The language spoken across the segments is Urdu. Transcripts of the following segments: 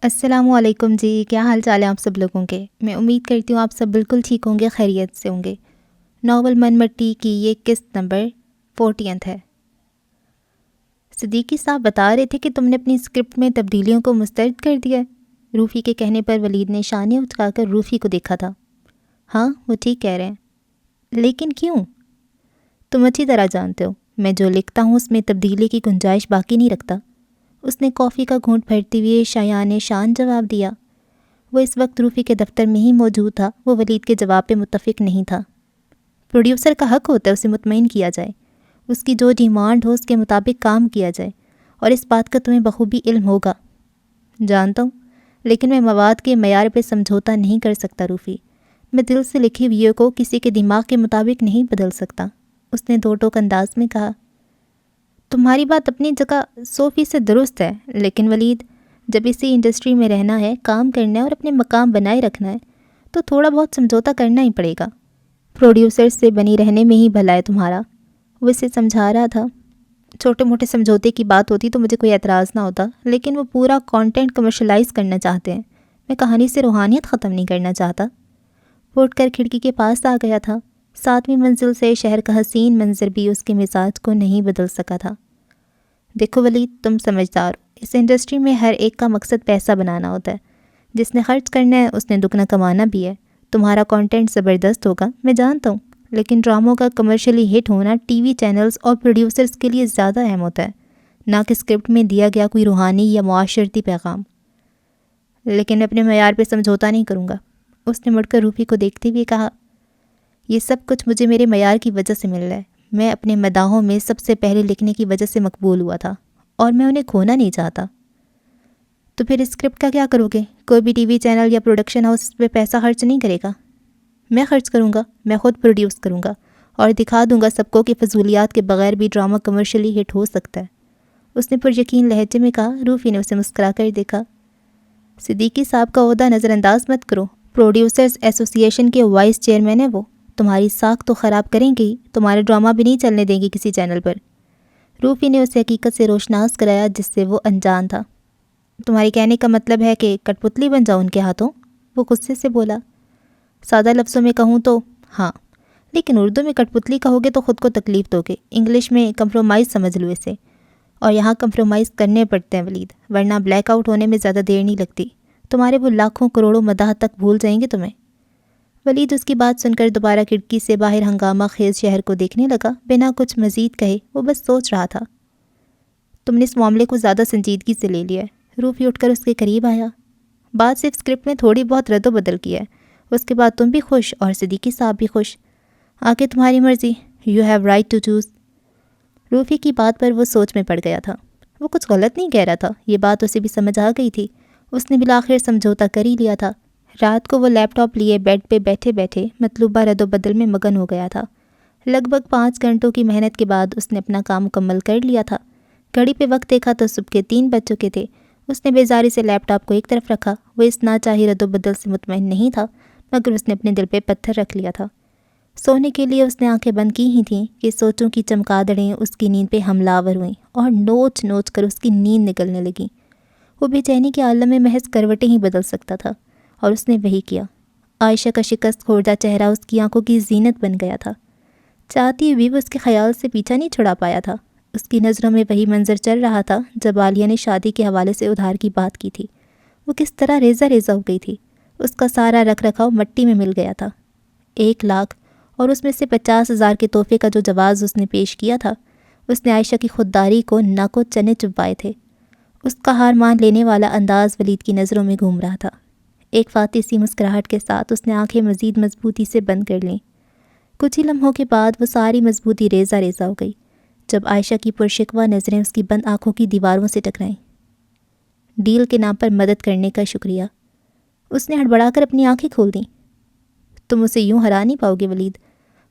السلام علیکم جی، کیا حال چال ہے آپ سب لوگوں کے؟ میں امید کرتی ہوں آپ سب بالکل ٹھیک ہوں گے، خیریت سے ہوں گے۔ ناول من مٹی کی یہ قسط نمبر 40 ہے۔ صدیقی صاحب بتا رہے تھے کہ تم نے اپنی اسکرپٹ میں تبدیلیوں کو مسترد کر دیا ہے۔ روفی کے کہنے پر ولید نے شانے اٹھا کر روفی کو دیکھا تھا۔ ہاں، وہ ٹھیک کہہ رہے ہیں، لیکن کیوں؟ تم اچھی طرح جانتے ہو میں جو لکھتا ہوں اس میں تبدیلی کی گنجائش باقی نہیں رکھتا۔ اس نے کافی کا گھونٹ بھرتے ہوئے شایان شان جواب دیا۔ وہ اس وقت روفی کے دفتر میں ہی موجود تھا۔ وہ ولید کے جواب پہ متفق نہیں تھا۔ پروڈیوسر کا حق ہوتا ہے اسے مطمئن کیا جائے، اس کی جو ڈیمانڈ ہو اس کے مطابق کام کیا جائے، اور اس بات کا تمہیں بخوبی علم ہوگا۔ جانتا ہوں، لیکن میں مواد کے معیار پہ سمجھوتا نہیں کر سکتا روفی۔ میں دل سے لکھی ویڈیو کو کسی کے دماغ کے مطابق نہیں بدل سکتا۔ اس نے دو ٹوک انداز میں کہا۔ تمہاری بات اپنی جگہ 100% درست ہے، لیکن ولید، جب اسی انڈسٹری میں رہنا ہے، کام کرنا ہے اور اپنے مقام بنائے رکھنا ہے تو تھوڑا بہت سمجھوتا کرنا ہی پڑے گا۔ پروڈیوسر سے بنی رہنے میں ہی بھلا ہے تمہارا، وہ اسے سمجھا رہا تھا۔ چھوٹے موٹے سمجھوتے کی بات ہوتی تو مجھے کوئی اعتراض نہ ہوتا، لیکن وہ پورا کانٹینٹ کمرشلائز کرنا چاہتے ہیں۔ میں کہانی سے روحانیت ختم نہیں کرنا چاہتا۔ وہ اٹھ کر کھڑکی کے پاس آ گیا تھا۔ 7ویں منزل سے شہر کا حسین منظر بھی اس کے مزاج کو نہیں بدل سکا تھا۔ دیکھو ولید، تم سمجھدار ہو، اس انڈسٹری میں ہر ایک کا مقصد پیسہ بنانا ہوتا ہے۔ جس نے خرچ کرنا ہے اس نے دگنا کمانا بھی ہے۔ تمہارا کانٹینٹ زبردست ہوگا، میں جانتا ہوں، لیکن ڈراموں کا کمرشلی ہٹ ہونا ٹی وی چینلز اور پروڈیوسرز کے لیے زیادہ اہم ہوتا ہے، نہ کہ اسکرپٹ میں دیا گیا کوئی روحانی یا معاشرتی پیغام۔ لیکن میں اپنے معیار پہ سمجھوتا نہیں کروں گا، اس نے مڑ کر روفی کو دیکھتے ہوئے کہا۔ یہ سب کچھ مجھے میرے معیار کی وجہ سے مل رہا ہے۔ میں اپنے مداحوں میں سب سے پہلے لکھنے کی وجہ سے مقبول ہوا تھا، اور میں انہیں کھونا نہیں چاہتا۔ تو پھر اسکرپٹ کا کیا کرو گے؟ کوئی بھی ٹی وی چینل یا پروڈکشن ہاؤس اس پہ پیسہ خرچ نہیں کرے گا۔ میں خرچ کروں گا، میں خود پروڈیوس کروں گا، اور دکھا دوں گا سب کو کہ فضولیات کے بغیر بھی ڈرامہ کمرشلی ہٹ ہو سکتا ہے، اس نے پر یقین لہجے میں کہا۔ روفی نے اسے مسکرا کر دیکھا۔ صدیقی صاحب کا عہدہ نظر انداز مت کرو، پروڈیوسرز ایسوسی ایشن کے وائس چیئرمین ہیں وہ۔ تمہاری ساکھ تو خراب کریں گے ہی، تمہارے ڈرامہ بھی نہیں چلنے دیں گے کسی چینل پر۔ روفی نے اسے حقیقت سے روشناس کرایا جس سے وہ انجان تھا۔ تمہارے کہنے کا مطلب ہے کہ کٹ پتلی بن جاؤ ان کے ہاتھوں؟ وہ غصے سے بولا۔ سادہ لفظوں میں کہوں تو ہاں، لیکن اردو میں کٹ پتلی کہو گے تو خود کو تکلیف دو گے، انگلش میں کمپرومائز سمجھ لو اسے، اور یہاں کمپرومائز کرنے پڑتے ہیں ولید، ورنہ بلیک آؤٹ ہونے میں زیادہ دیر نہیں لگتی۔ تمہارے وہ لاکھوں کروڑوں مداح تک بھول جائیں گے تمہیں۔ ولید اس کی بات سن کر دوبارہ کھڑکی سے باہر ہنگامہ خیز شہر کو دیکھنے لگا۔ بنا کچھ مزید کہے وہ بس سوچ رہا تھا۔ تم نے اس معاملے کو زیادہ سنجیدگی سے لے لیا ہے۔ روفی اٹھ کر اس کے قریب آیا۔ بات صرف اسکرپٹ میں تھوڑی بہت رد و بدل کی ہے، اس کے بعد تم بھی خوش اور صدیقی صاحب بھی خوش۔ آگے تمہاری مرضی، you have right to choose. روفی کی بات پر وہ سوچ میں پڑ گیا تھا۔ وہ کچھ غلط نہیں کہہ رہا تھا، یہ بات اسے بھی سمجھ آ گئی تھی۔ اس نے بالآخر سمجھوتا کر ہی لیا تھا۔ رات کو وہ لیپ ٹاپ لیے بیڈ پہ بیٹھے بیٹھے مطلوبہ رد و بدل میں مگن ہو گیا تھا۔ لگ بھگ 5 گھنٹوں کی محنت کے بعد اس نے اپنا کام مکمل کر لیا تھا۔ گھڑی پہ وقت دیکھا تو صبح کے 3 بج چکے تھے۔ اس نے بیزاری سے لیپ ٹاپ کو ایک طرف رکھا۔ وہ اس ناچاہی رد و بدل سے مطمئن نہیں تھا، مگر اس نے اپنے دل پہ پتھر رکھ لیا تھا۔ سونے کے لیے اس نے آنکھیں بند کی ہی تھیں کہ سوچوں کی چمکادڑیں اس کی نیند پہ حملہ آور ہوئیں اور نوچ نوچ کر اس کی نیند نکلنے لگیں۔ وہ بے چینی کے عالم میں محض کروٹیں ہی بدل سکتا تھا، اور اس نے وہی کیا۔ عائشہ کا شکست خوردہ چہرہ اس کی آنکھوں کی زینت بن گیا تھا۔ چاہتی بھی وہ اس کے خیال سے پیچھا نہیں چھڑا پایا تھا۔ اس کی نظروں میں وہی منظر چل رہا تھا جب عالیہ نے شادی کے حوالے سے ادھار کی بات کی تھی۔ وہ کس طرح ریزہ ریزہ ہو گئی تھی۔ اس کا سارا رکھ رکھاؤ مٹی میں مل گیا تھا۔ 1 لاکھ اور اس میں سے 50,000 کے تحفے کا جو جواز اس نے پیش کیا تھا، اس نے عائشہ کی خودداری کو ناکو چنے چبائے تھے۔ اس کا ہار مان لینے والا انداز ولید کی نظروں میں گھوم رہا تھا۔ ایک فاتح سی مسکراہٹ کے ساتھ اس نے آنکھیں مزید مضبوطی سے بند کر لیں۔ کچھ ہی لمحوں کے بعد وہ ساری مضبوطی ریزہ ریزہ ہو گئی جب عائشہ کی پرشکوہ نظریں اس کی بند آنکھوں کی دیواروں سے ٹکرائیں۔ ڈیل کے نام پر مدد کرنے کا شکریہ۔ اس نے ہڑبڑا کر اپنی آنکھیں کھول دیں۔ تم اسے یوں ہرا نہیں پاؤ گے ولید،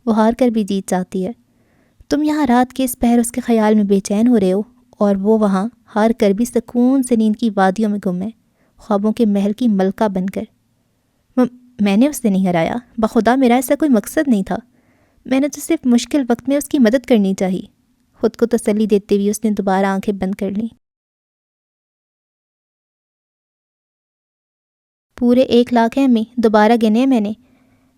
وہ ہار کر بھی جیت چاہتی ہے۔ تم یہاں رات کے اس پہر اس کے خیال میں بے چین ہو رہے ہو، اور وہ وہاں ہار کر بھی سکون سے نیند کی وادیوں میں گم ہے، خوابوں کے محل کی ملکہ بن کر۔ میں نے اسے نہیں ہرایا، بخدا میرا ایسا کوئی مقصد نہیں تھا۔ میں نے تو صرف مشکل وقت میں اس کی مدد کرنی چاہی۔ خود کو تسلی دیتے ہوئے اس نے دوبارہ آنکھیں بند کر لیں۔ پورے 1 لاکھ ہیں امی، دوبارہ گنے ہیں میں نے۔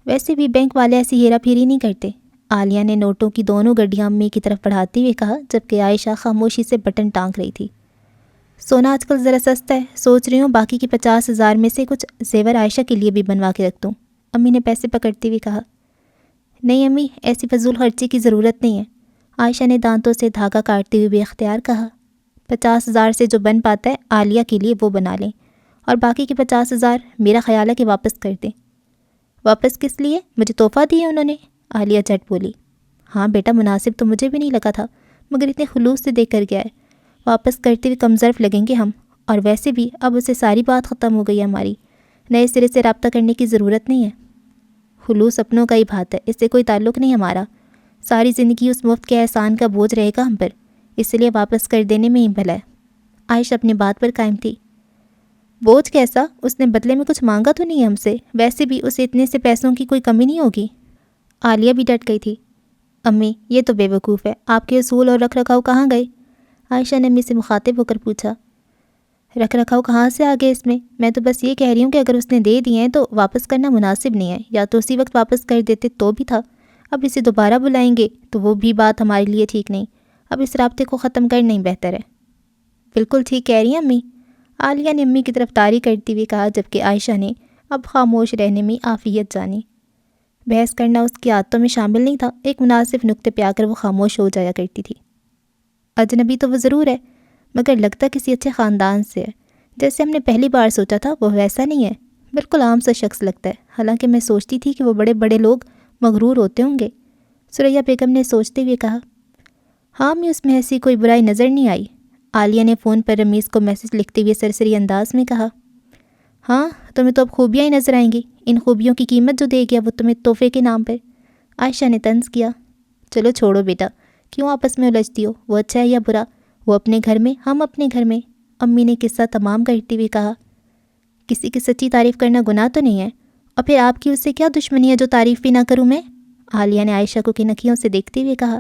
ویسے بھی بینک والے ایسی ہیرا پھیری نہیں کرتے۔ عالیہ نے نوٹوں کی دونوں گڈیاں امی کی طرف بڑھاتے ہوئے کہا، جبکہ عائشہ خاموشی سے بٹن ٹانک رہی تھی۔ سونا آج کل ذرا سستا ہے، سوچ رہی ہوں باقی کی 50,000 میں سے کچھ زیور عائشہ کے لیے بھی بنوا کے رکھ دوں۔ امی نے پیسے پکڑتے ہوئے کہا۔ نہیں امی، ایسی فضول خرچی کی ضرورت نہیں ہے، عائشہ نے دانتوں سے دھاگا کاٹتے ہوئے بے اختیار کہا۔ 50,000 سے جو بن پاتا ہے عالیہ کے لیے وہ بنا لیں، اور باقی کے 50,000 میرا خیال ہے کہ واپس کر دیں۔ واپس کس لیے؟ مجھے تحفہ دیا انہوں نے، عالیہ جھٹ بولی۔ ہاں بیٹا، مناسب تو مجھے بھی نہیں لگا تھا، مگر اتنے خلوص سے دے کر گیا ہے، واپس کرتے ہوئے کم ظرف لگیں گے ہم، اور ویسے بھی اب اسے ساری بات ختم ہو گئی ہے ہماری، نئے سرے سے رابطہ کرنے کی ضرورت نہیں ہے۔ خلوص اپنوں کا ہی بات ہے، اس سے کوئی تعلق نہیں ہمارا، ساری زندگی اس مفت کے احسان کا بوجھ رہے گا ہم پر، اس لیے واپس کر دینے میں ہی بھلا ہے۔ عائشہ اپنی بات پر قائم تھی۔ بوجھ کیسا؟ اس نے بدلے میں کچھ مانگا تو نہیں ہم سے، ویسے بھی اسے اتنے سے پیسوں کی کوئی کمی نہیں ہوگی۔ عالیہ بھی ڈٹ گئی تھی۔ امی یہ تو بے وقوف ہے، آپ کے اصول اور رکھ رکھاؤ کہاں گئے؟ عائشہ نے امی سے مخاطب ہو کر پوچھا۔ رکھ رکھاؤ کہاں سے آ گئے اس میں تو بس یہ کہہ رہی ہوں کہ اگر اس نے دے دیے ہیں تو واپس کرنا مناسب نہیں ہے، یا تو اسی وقت واپس کر دیتے تو بھی تھا، اب اسے دوبارہ بلائیں گے تو وہ بھی بات ہمارے لیے ٹھیک نہیں، اب اس رابطے کو ختم کرنا ہی بہتر ہے۔ بالکل ٹھیک کہہ رہی ہیں امی، عالیہ نے امی کی طرف طاری کرتے ہوئے کہا، جبکہ عائشہ نے اب خاموش رہنے میں عافیت جانی۔ بحث کرنا اس کی عادتوں میں شامل نہیں تھا، ایک مناسب نقطے پہ آ کر وہ خاموش ہو جایا کرتی تھی۔ اجنبی تو وہ ضرور ہے، مگر لگتا کسی اچھے خاندان سے ہے، جیسے ہم نے پہلی بار سوچا تھا وہ ویسا نہیں ہے، بالکل عام سا شخص لگتا ہے، حالانکہ میں سوچتی تھی کہ وہ بڑے بڑے لوگ مغرور ہوتے ہوں گے۔ ثریا بیگم نے سوچتے ہوئے کہا۔ ہاں میں اس میں ایسی کوئی برائی نظر نہیں آئی۔ عالیہ نے فون پر رمیز کو میسج لکھتے ہوئے سرسری انداز میں کہا۔ ہاں تمہیں تو اب خوبیاں ہی نظر آئیں گی، ان خوبیوں کی قیمت جو دے گیا وہ تمہیں تحفے کے نام پر۔ عائشہ نے طنز کیا۔ چلو چھوڑو بیٹا، کیوں آپس میں الجھتی ہو، وہ اچھا ہے یا برا، وہ اپنے گھر میں ہم اپنے گھر میں، امی نے قصہ تمام کرتے ہوئے کہا۔ کسی کی سچی تعریف کرنا گناہ تو نہیں ہے، اور پھر آپ کی اس سے کیا دشمنی ہے جو تعریف بھی نہ کروں میں؟ عالیہ نے عائشہ کو کنکھیوں سے دیکھتے ہوئے کہا۔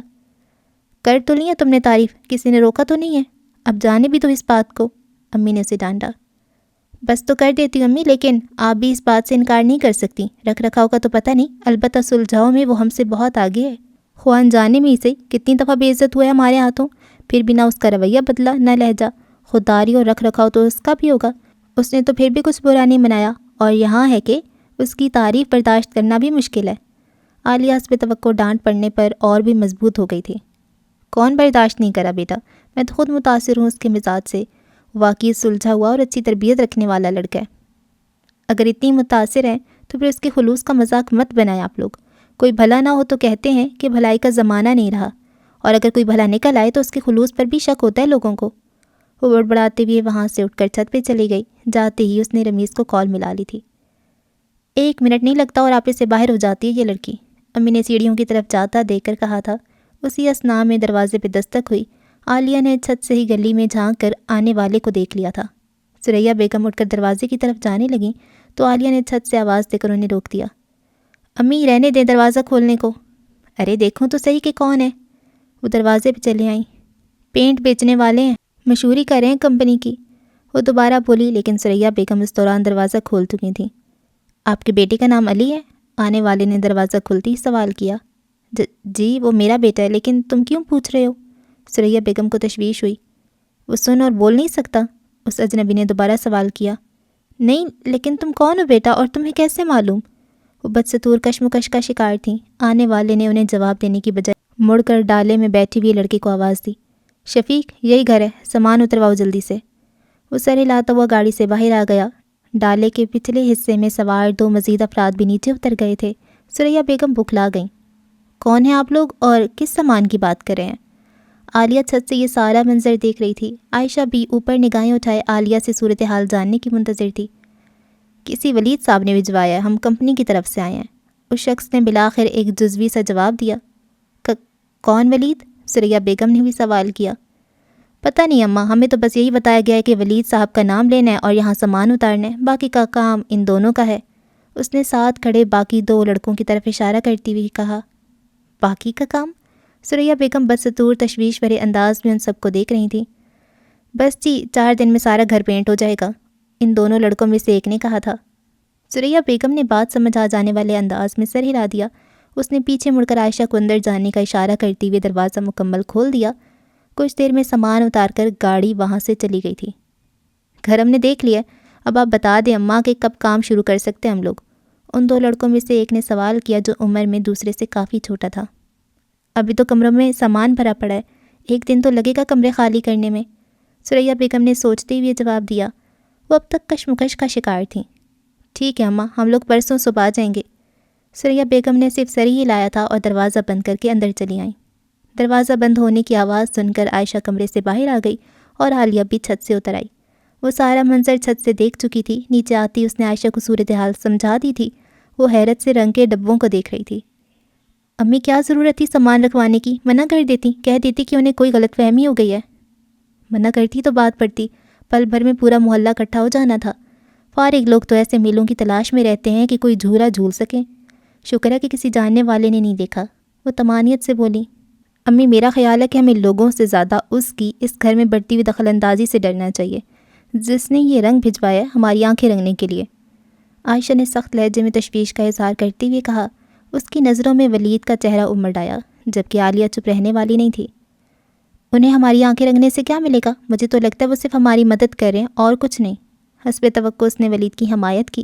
کر تو لی ہے تم نے تعریف، کسی نے روکا تو نہیں ہے، اب جانے بھی تو اس بات کو، امی نے اسے ڈانٹا۔ بس تو کر دیتی ہوں امی، لیکن آپ بھی اس بات سے انکار نہیں کر سکتی، رکھ رکھاؤ کا تو پتہ نہیں، البتہ سلجھاؤ میں وہ ہم سے بہت آگے ہے، خوان جانے میں ہی صحیح کتنی دفعہ بے عزت ہوا ہے ہمارے ہاتھوں، پھر بھی نہ اس کا رویہ بدلا نہ لہجہ، خودداری اور رکھ رکھاؤ تو اس کا بھی ہوگا، اس نے تو پھر بھی کچھ برا نہیں منایا، اور یہاں ہے کہ اس کی تعریف برداشت کرنا بھی مشکل ہے۔ عالیہ اس پہ توقع ڈانٹ پڑنے پر اور بھی مضبوط ہو گئی تھی۔ کون برداشت نہیں کرا بیٹا، میں تو خود متاثر ہوں اس کے مزاج سے، واقعی سلجھا ہوا اور اچھی تربیت رکھنے والا لڑکا ہے۔ اگر اتنی متاثر ہیں تو پھر اس کے خلوص کا مذاق مت بنائیں آپ لوگ، کوئی بھلا نہ ہو تو کہتے ہیں کہ بھلائی کا زمانہ نہیں رہا، اور اگر کوئی بھلا نکل آئے تو اس کے خلوص پر بھی شک ہوتا ہے لوگوں کو۔ وہ بڑبڑاتے ہوئے وہاں سے اٹھ کر چھت پہ چلی گئی، جاتے ہی اس نے رمیز کو کال ملا لی تھی۔ 1 منٹ نہیں لگتا اور آپے سے باہر ہو جاتی ہے یہ لڑکی، امی نے سیڑھیوں کی طرف جاتا دیکھ کر کہا تھا۔ اسی اثناء میں دروازے پہ دستک ہوئی، عالیہ نے چھت سے ہی گلی میں جھانک کر آنے والے کو دیکھ لیا تھا۔ ثریا بیگم اٹھ کر دروازے کی طرف جانے لگیں تو عالیہ نے چھت سے آواز دے کر انہیں روک دیا۔ امی رہنے دیں دروازہ کھولنے کو۔ ارے دیکھوں تو صحیح کہ کون ہے۔ وہ دروازے پہ چلے آئیں۔ پینٹ بیچنے والے ہیں، مشہوری کر رہے ہیں کمپنی کی، وہ دوبارہ بولی، لیکن ثریا بیگم اس دوران دروازہ کھول چکی تھیں۔ آپ کے بیٹے کا نام علی ہے؟ آنے والے نے دروازہ کھلتی ہی سوال کیا۔ جی وہ میرا بیٹا ہے، لیکن تم کیوں پوچھ رہے ہو؟ ثریا بیگم کو تشویش ہوئی۔ وہ سن اور بول نہیں سکتا؟ اس اجنبی نے دوبارہ سوال کیا۔ نہیں لیکن تم کون ہو بیٹا، اور تمہیں کیسے معلوم؟ وہ بدستور کشمکش کا شکار تھیں۔ آنے والے نے انہیں جواب دینے کی بجائے مڑ کر ڈالے میں بیٹھے ہوئے لڑکے کو آواز دی۔ شفیق یہی گھر ہے، سامان اترواؤ جلدی سے۔ وہ سر ہلاتا ہوا گاڑی سے باہر آ گیا۔ ڈالے کے پچھلے حصے میں سوار 2 مزید افراد بھی نیچے اتر گئے تھے۔ ثریا بیگم بکھلا گئیں۔ کون ہیں آپ لوگ اور کس سامان کی بات کر رہے ہیں؟ عالیہ چھت سے یہ سارا منظر دیکھ رہی تھی۔ عائشہ بھی اوپر نگاہیں اٹھائے عالیہ سے صورتحال جاننے کی منتظر تھی۔ کسی ولید صاحب نے بھجوایا ہے، ہم کمپنی کی طرف سے آئے ہیں، اس شخص نے بالآخر ایک جزوی سا جواب دیا۔ کون ولید؟ ثریا بیگم نے بھی سوال کیا۔ پتہ نہیں اماں، ہمیں تو بس یہی بتایا گیا ہے کہ ولید صاحب کا نام لینا ہے اور یہاں سامان اتارنا ہے، باقی کا کام ان دونوں کا ہے۔ اس نے ساتھ کھڑے باقی 2 لڑکوں کی طرف اشارہ کرتی ہوئی کہا۔ باقی کا کام؟ ثریا بیگم بدستور تشویش بھرے انداز میں ان سب کو دیکھ رہی تھیں۔ بس جی 4 دن میں سارا گھر پینٹ ہو جائے گا، ان دونوں لڑکوں میں سے ایک نے کہا تھا۔ ثریا بیگم نے بات سمجھ آ جانے والے انداز میں سر ہلا دیا۔ اس نے پیچھے مڑ کر عائشہ کو اندر جانے کا اشارہ کرتے ہوئے دروازہ مکمل کھول دیا۔ کچھ دیر میں سامان اتار کر گاڑی وہاں سے چلی گئی تھی۔ گھر ہم نے دیکھ لیا، اب آپ بتا دیں اماں کہ کب کام شروع کر سکتے ہیں ہم لوگ؟ ان دو لڑکوں میں سے ایک نے سوال کیا جو عمر میں دوسرے سے کافی چھوٹا تھا۔ ابھی تو کمروں میں سامان بھرا پڑا ہے، ایک دن تو لگے گا کمرے خالی کرنے میں، ثریا بیگم نے سوچتے ہوئے جواب دیا۔ وہ اب تک کشمکش کا شکار تھیں۔ ٹھیک ہے اماں، ہم لوگ پرسوں صبح آ جائیں گے۔ ثریا بیگم نے صرف سر ہی ہلایا تھا اور دروازہ بند کر کے اندر چلی آئیں۔ دروازہ بند ہونے کی آواز سن کر عائشہ کمرے سے باہر آ گئی اور عالیہ بھی چھت سے اتر آئی۔ وہ سارا منظر چھت سے دیکھ چکی تھی۔ نیچے آتی اس نے عائشہ کو صورتحال سمجھا دی تھی۔ وہ حیرت سے رنگ کے ڈبوں کو دیکھ رہی تھی۔ امی کیا ضرورت تھی سامان رکھوانے کی؟ منع کر دیتی، کہہ دیتی کہ انہیں کوئی غلط فہمی ہو گئی ہے۔ منع کرتی تو بات پڑتی، پل بھر میں پورا محلہ اکٹھا ہو جانا تھا۔ فارغ لوگ تو ایسے میلوں کی تلاش میں رہتے ہیں کہ کوئی جھولا جھول سکیں۔ شکر ہے کہ کسی جاننے والے نے نہیں دیکھا۔ وہ طمانیت سے بولی۔ امی میرا خیال ہے کہ ہمیں لوگوں سے زیادہ اس کی اس گھر میں بڑھتی ہوئی دخل اندازی سے ڈرنا چاہیے، جس نے یہ رنگ بھجوایا ہماری آنکھیں رنگنے کے لیے۔ عائشہ نے سخت لہجے میں تشویش کا اظہار کرتے ہوئے کہا۔ اس کی نظروں میں ولید کا چہرہ امڑ آیا، جبکہ عالیہ چپ رہنے والی نہیں تھی۔ انہیں ہماری آنکھیں رنگنے سے کیا ملے گا؟ مجھے تو لگتا ہے وہ صرف ہماری مدد کر رہے ہیں اور کچھ نہیں۔ حسب توقع اس نے ولید کی حمایت کی۔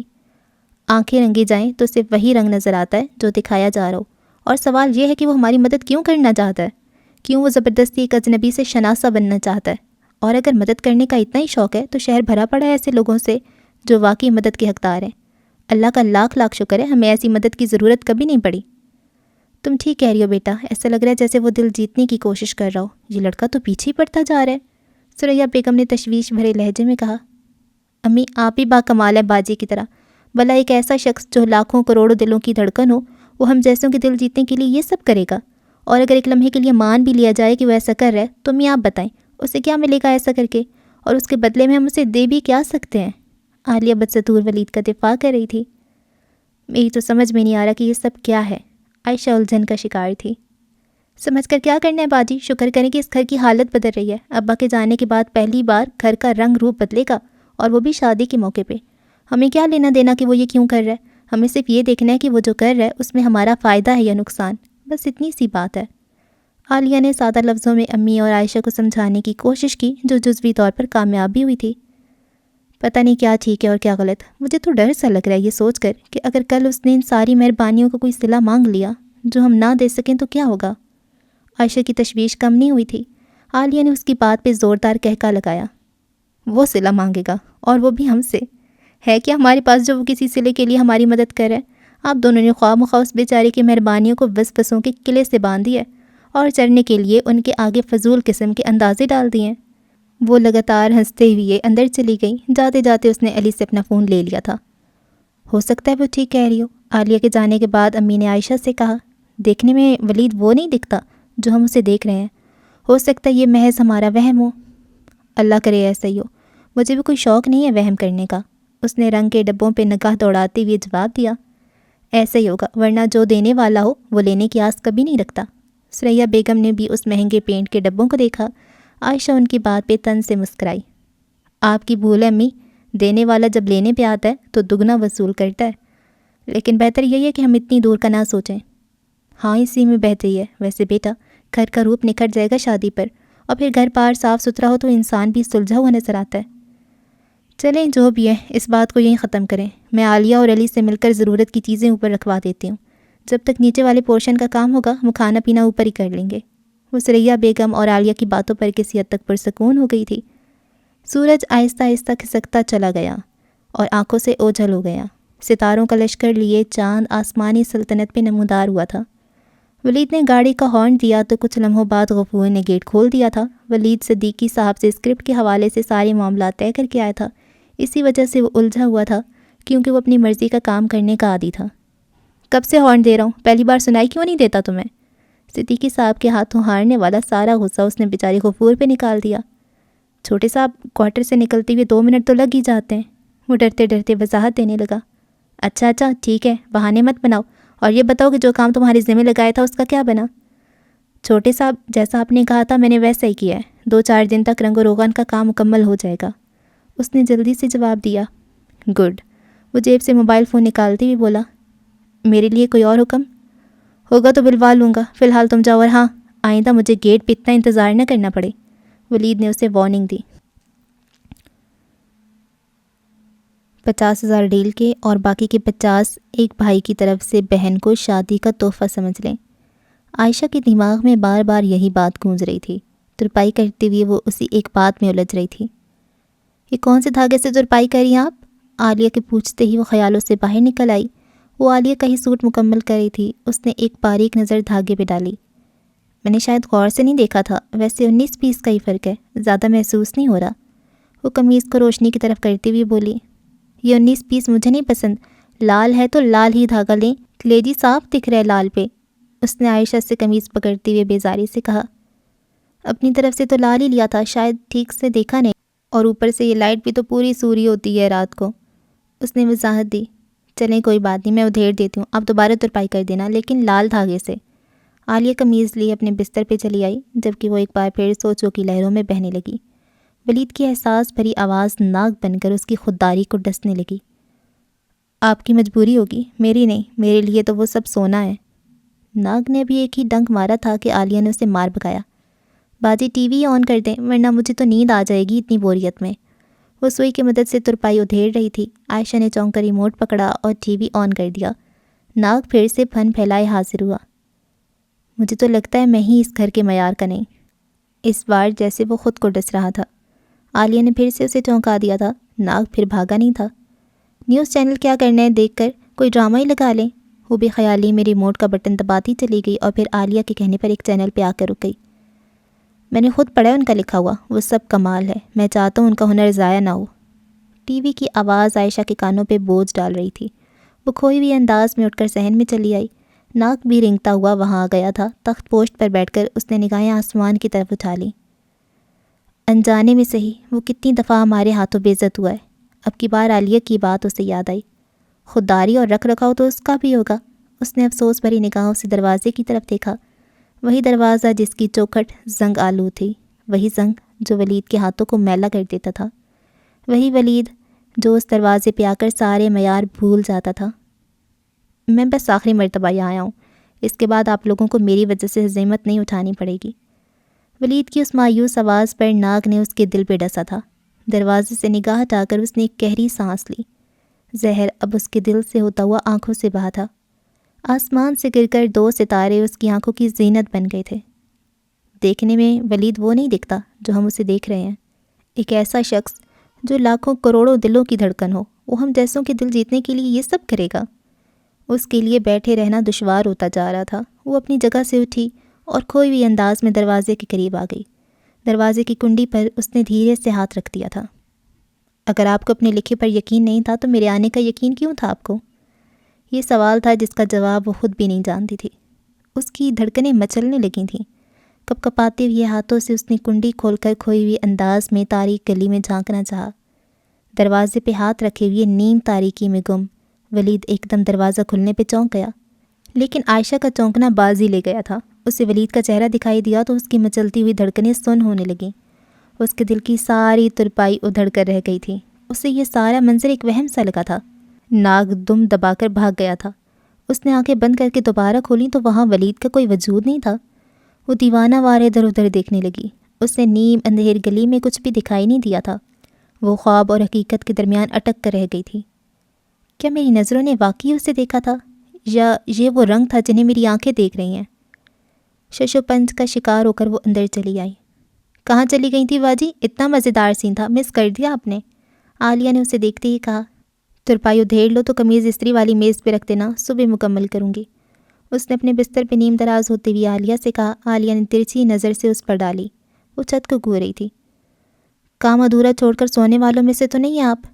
آنکھیں رنگی جائیں تو صرف وہی رنگ نظر آتا ہے جو دکھایا جا رہا ہو، اور سوال یہ ہے کہ وہ ہماری مدد کیوں کرنا چاہتا ہے؟ کیوں وہ زبردستی ایک اجنبی سے شناسہ بننا چاہتا ہے؟ اور اگر مدد کرنے کا اتنا ہی شوق ہے تو شہر بھرا پڑا ہے ایسے لوگوں سے جو واقعی مدد کے حقدار ہیں۔ اللہ کا لاکھ لاکھ شکر ہے ہمیں ایسی مدد کی ضرورت کبھی نہیں پڑی۔ تم ٹھیک کہہ رہی ہو بیٹا، ایسا لگ رہا ہے جیسے وہ دل جیتنے کی کوشش کر رہا ہو۔ یہ لڑکا تو پیچھے ہی پڑتا جا رہا ہے، ثریا بیگم نے تشویش بھرے لہجے میں کہا۔ امی آپ ہی با کمال ہے باجی کی طرح، بھلا ایک ایسا شخص جو لاکھوں کروڑوں دلوں کی دھڑکن ہو، وہ ہم جیسوں کے دل جیتنے کے لیے یہ سب کرے گا؟ اور اگر ایک لمحے کے لیے مان بھی لیا جائے کہ وہ ایسا کر رہا ہے تو امی آپ بتائیں اسے کیا ملے گا ایسا کر کے، اور اس کے بدلے میں ہم اسے دے بھی کیا سکتے ہیں؟ عالیہ بدستور ولید کا دفاع کر رہی تھی۔ میری تو سمجھ میں نہیں آ رہا کہ یہ سب کیا ہے۔ عائشہ الجھن کا شکار تھی۔ سمجھ کر کیا کرنا ہے باجی، شکر کریں کہ اس گھر کی حالت بدل رہی ہے۔ ابا کے جانے کے بعد پہلی بار گھر کا رنگ روپ بدلے گا، اور وہ بھی شادی کے موقع پہ۔ ہمیں کیا لینا دینا کہ وہ یہ کیوں کر رہا ہے؟ ہمیں صرف یہ دیکھنا ہے کہ وہ جو کر رہا ہے اس میں ہمارا فائدہ ہے یا نقصان، بس اتنی سی بات ہے۔ عالیہ نے سادہ لفظوں میں امی اور عائشہ کو سمجھانے کی کوشش کی، جو جزوی طور پر کامیاب بھی ہوئی تھی۔ پتہ نہیں کیا ٹھیک ہے اور کیا غلط، مجھے تو ڈر سا لگ رہا ہے یہ سوچ کر کہ اگر کل اس نے ان ساری مہربانیوں کو کوئی صلہ مانگ لیا جو ہم نہ دے سکیں تو کیا ہوگا؟ عائشہ کی تشویش کم نہیں ہوئی تھی۔ عالیہ نے اس کی بات پہ زوردار کہکا لگایا۔ وہ صلہ مانگے گا، اور وہ بھی ہم سے؟ ہے کیا ہمارے پاس جو وہ کسی صلے کے لیے ہماری مدد کرے؟ آپ دونوں نے خواہ مخواہ اس بیچارے کی مہربانیوں کو وسوسوں کے قلعے سے باندھ دیا اور چڑھنے کے لیے ان کے آگے فضول قسم کے اندازے ڈال دیے۔ وہ لگاتار ہنستے ہوئے اندر چلی گئی۔ جاتے جاتے اس نے علی سے اپنا فون لے لیا تھا۔ ہو سکتا ہے وہ ٹھیک کہہ رہی ہو۔ عالیہ کے جانے کے بعد امی نے عائشہ سے کہا، دیکھنے میں ولید وہ نہیں دکھتا جو ہم اسے دیکھ رہے ہیں، ہو سکتا ہے یہ محض ہمارا وہم ہو۔ اللہ کرے ایسا ہی ہو، مجھے بھی کوئی شوق نہیں ہے وہم کرنے کا۔ اس نے رنگ کے ڈبوں پہ نگاہ دوڑاتے ہوئے جواب دیا۔ ایسا ہی ہوگا، ورنہ جو دینے والا ہو وہ لینے کی آس کبھی نہیں رکھتا۔ ثریا بیگم نے بھی اس مہنگے پینٹ کے ڈبوں کو دیکھا۔ عائشہ ان کی بات پہ طنز سے مسکرائی۔ آپ کی بھول ہے امی، دینے والا جب لینے پہ آتا ہے تو دگنا وصول کرتا ہے، لیکن بہتر یہی ہے کہ ہم اتنی دور کا نہ سوچیں۔ ہاں اسی میں بہتری ہے۔ ویسے بیٹا، گھر کا روپ نکھر جائے گا شادی پر، اور پھر گھر پار صاف ستھرا ہو تو انسان بھی سلجھا ہوا نظر آتا ہے۔ چلیں جو بھی ہے، اس بات کو یہیں ختم کریں۔ میں عالیہ اور علی سے مل کر ضرورت کی چیزیں اوپر رکھوا دیتی ہوں۔ جب تک نیچے والے پورشن کا کام ہوگا ہم کھانا پینا اوپر ہی کر لیں گے۔ وہ ثریا بیگم اور عالیہ کی باتوں پر کسی حد تک پرسکون ہو گئی تھی۔ سورج آہستہ آہستہ کھسکتا چلا گیا اور آنکھوں سے اوجھل ہو گیا۔ ستاروں کا لشکر لیے چاند آسمانی سلطنت پہ نمودار ہوا تھا۔ ولید نے گاڑی کا ہارن دیا تو کچھ لمحوں بعد غفور نے گیٹ کھول دیا تھا۔ ولید صدیقی صاحب سے اسکرپٹ کے حوالے سے سارے معاملات طے کر کے آیا تھا، اسی وجہ سے وہ الجھا ہوا تھا، کیونکہ وہ اپنی مرضی کا کام کرنے کا عادی تھا۔ کب سے ہارن دے رہا ہوں، پہلی بار سنائی کیوں نہیں دیتا تمہیں؟ صدیقی صاحب کے ہاتھوں ہارنے والا سارا غصہ اس نے بیچارے غفور پہ نکال دیا۔ چھوٹے صاحب، کوارٹر سے نکلتے ہوئے 2 منٹ تو لگ ہی جاتے ہیں۔ وہ ڈرتے ڈرتے وضاحت دینے لگا۔ اچھا ٹھیک ہے، بہانے مت بناؤ، اور یہ بتاؤ کہ جو کام تمہارے ذمہ لگایا تھا اس کا کیا بنا؟ چھوٹے صاحب، جیسا آپ نے کہا تھا میں نے ویسا ہی کیا ہے، 2-4 دن تک رنگ و روغن کا کام مکمل ہو جائے گا۔ اس نے جلدی سے جواب دیا۔ گڈ۔ وہ جیب سے موبائل فون نکالتے ہوئے بولا، میرے لیے کوئی اور حکم ہوگا تو بلوا لوں گا، فی الحال تم جاؤ، اور ہاں آئندہ مجھے گیٹ پہ اتنا انتظار نہ کرنا پڑے۔ ولید نے اسے وارننگ دی۔ 50,000 ڈیل کے اور باقی کے 50 ایک بھائی کی طرف سے بہن کو شادی کا تحفہ سمجھ لیں۔ عائشہ کے دماغ میں بار بار یہی بات گونج رہی تھی۔ ترپائی کرتے ہوئے وہ اسی ایک بات میں الجھ رہی تھی۔ یہ کون سے دھاگے سے ترپائی کر رہی ہیں آپ؟ عالیہ کے پوچھتے ہی وہ خیالوں سے باہر نکل آئی۔ وہ عالیہ کا ہی سوٹ مکمل کر رہی تھی۔ اس نے ایک باریک نظر دھاگے پہ ڈالی۔ میں نے شاید غور سے نہیں دیکھا تھا، ویسے 19 پیس کا ہی فرق ہے، زیادہ محسوس نہیں ہو رہا۔ وہ قمیض کو روشنی کی طرف کرتے ہوئے بولی، یہ 19 پیس مجھے نہیں پسند، لال ہے تو لال ہی دھاگا لیں، کلیجی صاف دکھ رہا ہے لال پہ۔ اس نے عائشہ سے قمیض پکڑتے ہوئے بیزاری سے کہا، اپنی طرف سے تو لال ہی لیا تھا، شاید ٹھیک سے دیکھا نہیں، اور اوپر سے یہ لائٹ بھی تو پوری سوری ہوتی ہے رات کو۔ اس نے وضاحت دی، چلیں کوئی بات نہیں، میں ادھیڑ دیتی ہوں، آپ دوبارہ ترپائی کر دینا، لیکن لال دھاگے سے۔ عالیہ قمیض لیے اپنے بستر پہ چلی آئی، جبکہ وہ ایک بار پھر سوچوں کی لہروں میں بہنے لگی۔ ولید کی احساس بھری آواز ناک بن کر اس کی خودداری کو ڈسنے لگی۔ آپ کی مجبوری ہوگی، میری نہیں، میرے لیے تو وہ سب سونا ہے۔ ناگ نے ابھی ایک ہی ڈنک مارا تھا کہ عالیہ نے اسے مار بھگایا۔ باجی ٹی وی آن کر دیں، ورنہ مجھے تو نیند آ جائے گی اتنی بوریت میں۔ وہ سوئی کی مدد سے ترپائی ادھیڑ رہی تھی۔ عائشہ نے چونک کر ریموٹ پکڑا اور ٹی وی آن کر دیا۔ ناگ پھر سے پھن پھیلائے حاضر ہوا۔ مجھے تو لگتا ہے میں ہی اس گھر کے معیار کا نہیں، اس بار جیسے وہ خود کو ڈس رہا تھا۔ عالیہ نے پھر سے اسے چونکا دیا تھا۔ ناگ پھر بھاگا نہیں تھا۔ نیوز چینل کیا کرنا ہے دیکھ کر کوئی ڈرامہ ہی لگا لیں۔ وہ بے خیالی میں ریموٹ کا بٹن دباتی چلی گئی اور پھر عالیہ کے کہنے پر ایک چینل پہ آ کر رک گئی۔ میں نے خود پڑھا ہے ان کا لکھا ہوا، وہ سب کمال ہے، میں چاہتا ہوں ان کا ہنر ضائع نہ ہو۔ ٹی وی کی آواز عائشہ کے کانوں پہ بوجھ ڈال رہی تھی۔ وہ کھوئی ہوئی انداز میں اٹھ کر صحن میں چلی آئی۔ ناک بھی رنگتا ہوا وہاں آ گیا تھا۔ تخت پوشت پر بیٹھ کر اس نے نگاہیں آسمان کی طرف اٹھا لیں۔ انجانے میں صحیح وہ کتنی دفعہ ہمارے ہاتھوں بے عزت ہوا ہے۔ اب کی بار عالیہ کی بات اسے یاد آئی۔ خودداری اور رکھ رکھاؤ تو اس کا بھی ہوگا۔ اس نے افسوس بھری نگاہوں سے دروازے کی طرف دیکھا۔ وہی دروازہ جس کی چوکھٹ زنگ آلود تھی، وہی زنگ جو ولید کے ہاتھوں کو میلا کر دیتا تھا، وہی ولید جو اس دروازے پہ آ کر سارے معیار بھول جاتا تھا۔ میں بس آخری مرتبہ یہاں آیا ہوں، اس کے بعد آپ لوگوں کو میری وجہ سے ہزیمت نہیں اٹھانی پڑے گی۔ ولید کی اس مایوس آواز پر ناگ نے اس کے دل پہ ڈسا تھا۔ دروازے سے نگاہ ہٹا کر اس نے ایک گہری سانس لی۔ زہر اب اس کے دل سے ہوتا ہوا آنکھوں سے بہا تھا۔ آسمان سے گر کر 2 ستارے اس کی آنکھوں کی زینت بن گئے تھے۔ دیکھنے میں ولید وہ نہیں دکھتا جو ہم اسے دیکھ رہے ہیں، ایک ایسا شخص جو لاکھوں کروڑوں دلوں کی دھڑکن ہو، وہ ہم جیسوں کے دل جیتنے کے لیے یہ سب کرے گا۔ اس کے لیے بیٹھے رہنا دشوار ہوتا جا رہا تھا۔ وہ اپنی جگہ سے اٹھی اور کھوئی ہوئی انداز میں دروازے کے قریب آ گئی۔ دروازے کی کنڈی پر اس نے دھیرے سے ہاتھ رکھ دیا تھا۔ اگر آپ کو اپنے لکھے پر یقین نہیں تھا تو میرے آنے کا یقین کیوں تھا آپ کو؟ یہ سوال تھا جس کا جواب وہ خود بھی نہیں جانتی تھی۔ اس کی دھڑکنیں مچلنے لگی تھیں۔ کپ کپاتے ہوئے ہاتھوں سے اس نے کنڈی کھول کر کھوئی ہوئی انداز میں تاریک گلی میں جھانکنا چاہا۔ دروازے پہ ہاتھ رکھے ہوئے نیم تاریکی میں گم ولید ایک دم دروازہ کھلنے پہ چونک گیا، لیکن عائشہ کا چونکنا بازی لے گیا تھا۔ اسے ولید کا چہرہ دکھائی دیا تو اس کی مچلتی ہوئی دھڑکنیں سن ہونے لگیں۔ اس کے دل کی ساری ترپائی ادھڑ کر رہ گئی تھی۔ اسے یہ سارا منظر ایک وہم سا لگا تھا۔ ناگ دم دبا کر بھاگ گیا تھا۔ اس نے آنکھیں بند کر کے دوبارہ کھولیں تو وہاں ولید کا کوئی وجود نہیں تھا۔ وہ دیوانہ وار ادھر ادھر دیکھنے لگی۔ اسے نیم اندھیر گلی میں کچھ بھی دکھائی نہیں دیا تھا۔ وہ خواب اور حقیقت کے درمیان اٹک کر رہ گئی تھی۔ کیا میری نظروں نے واقعی اسے دیکھا تھا، یا یہ وہ رنگ تھا جنہیں میری آنکھیں دیکھ رہی ہیں؟ شش و پنج کا شکار ہو کر وہ اندر چلی آئی۔ کہاں چلی گئی تھی باجی؟ اتنا مزیدار سین تھا، مس کر دیا آپ نے؟ عالیہ نے اسے دیکھتے ہی کہا۔ ترپائی ادھیڑ لو تو قمیض استری والی میز پہ رکھ دینا، صبح مکمل کروں گی۔ اس نے اپنے بستر پہ نیم دراز ہوتے ہوئے عالیہ سے کہا۔ عالیہ نے ترچھی نظر سے اس پر ڈالی۔ وہ چھت کو گھو رہی تھی۔ کام ادھورا چھوڑ کر سونے والوں میں سے تو نہیں ہیں آپ؟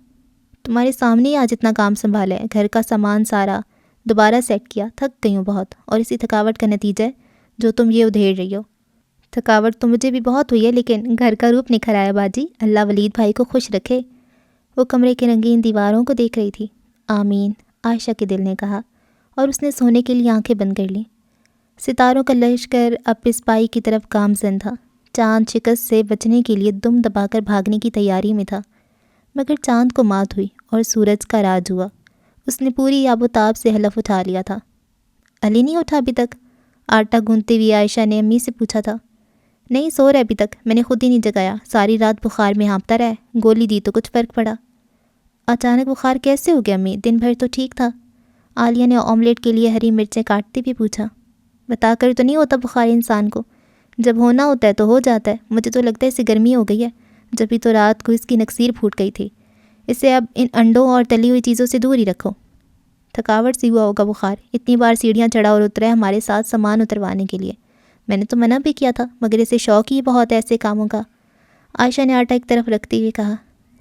تمہارے سامنے ہی آج اتنا کام سنبھالا ہے، گھر کا سامان سارا دوبارہ سیٹ کیا، تھک گئی ہوں بہت، اور اسی تھکاوٹ کا نتیجہ ہے جو تم یہ ادھیڑ رہی ہو۔ تھکاوٹ تو مجھے بھی بہت ہوئی ہے، لیکن گھر کا روپ نکھر آیا باجی، اللہ ولید بھائی کو خوش رکھے۔ وہ کمرے کے رنگین دیواروں کو دیکھ رہی تھی۔ آمین، عائشہ کے دل نے کہا، اور اس نے سونے کے لیے آنکھیں بند کر لیں۔ ستاروں کا لشکر اب پسپائی کی طرف گامزن تھا۔ چاند شکست سے بچنے کے لیے دم دبا کر بھاگنے کی تیاری میں تھا، مگر چاند کو مات ہوئی اور سورج کا راج ہوا۔ اس نے پوری آب و تاب سے حلف اٹھا لیا تھا۔ علی نہیں اٹھا ابھی تک؟ آٹا گوندتے ہوئے عائشہ نے امی سے پوچھا تھا۔ نہیں، سو رہا ابھی تک، میں نے خود ہی نہیں جگایا، ساری رات بخار میں ہانپتا رہا ہے، گولی دی تو کچھ فرق پڑا۔ اچانک بخار کیسے ہو گیا امی؟ دن بھر تو ٹھیک تھا۔ عالیہ نے آملیٹ کے لیے ہری مرچیں کاٹتے ہوئے پوچھا۔ بتا کر تو نہیں ہوتا بخار انسان کو، جب ہونا ہوتا ہے تو ہو جاتا ہے، مجھے تو لگتا ہے اسے گرمی ہو گئی ہے، جبھی تو رات کو اس کی نکسیر پھوٹ گئی تھی۔ اسے اب ان انڈوں اور تلی ہوئی چیزوں سے دور ہی رکھو۔ تھکاوٹ سی ہوا ہوگا بخار، اتنی بار سیڑھیاں چڑھا اور اترا ہے ہمارے ساتھ سامان اتروانے کے لیے، میں نے تو منع بھی کیا تھا، مگر اسے شوق ہی بہت ہے ایسے کاموں کا۔ عائشہ نے آٹا ایک طرف رکھتے ہوئے کہا۔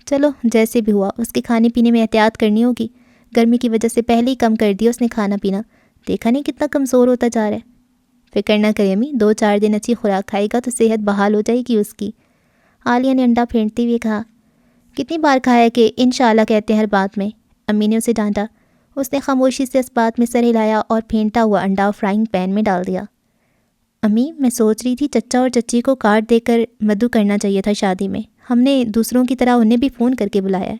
چلو جیسے بھی ہوا، اس کے کھانے پینے میں احتیاط کرنی ہوگی، گرمی کی وجہ سے پہلے ہی کم کر دیا اس نے کھانا پینا، دیکھا نہیں کتنا کمزور ہوتا جا رہا ہے۔ فکر نہ کرے امی، 2-4 دن اچھی خوراک کھائے گا تو صحت بحال ہو جائے گی اس کی۔ عالیہ نے انڈا پھینٹتے ہوئے کہا۔ کتنی بار کھایا ہے کہ انشاءاللہ کہتے ہیں ہر بات میں، امی نے اسے ڈانٹا۔ اس نے خاموشی سے اس بات میں سر ہلایا اور پھینٹا ہوا انڈا فرائنگ پین میں ڈال دیا۔ امی، میں سوچ رہی تھی چچا اور چچی کو کارڈ دے کر مدعو کرنا چاہیے تھا شادی میں، ہم نے دوسروں کی طرح انہیں بھی فون کر کے بلایا ہے۔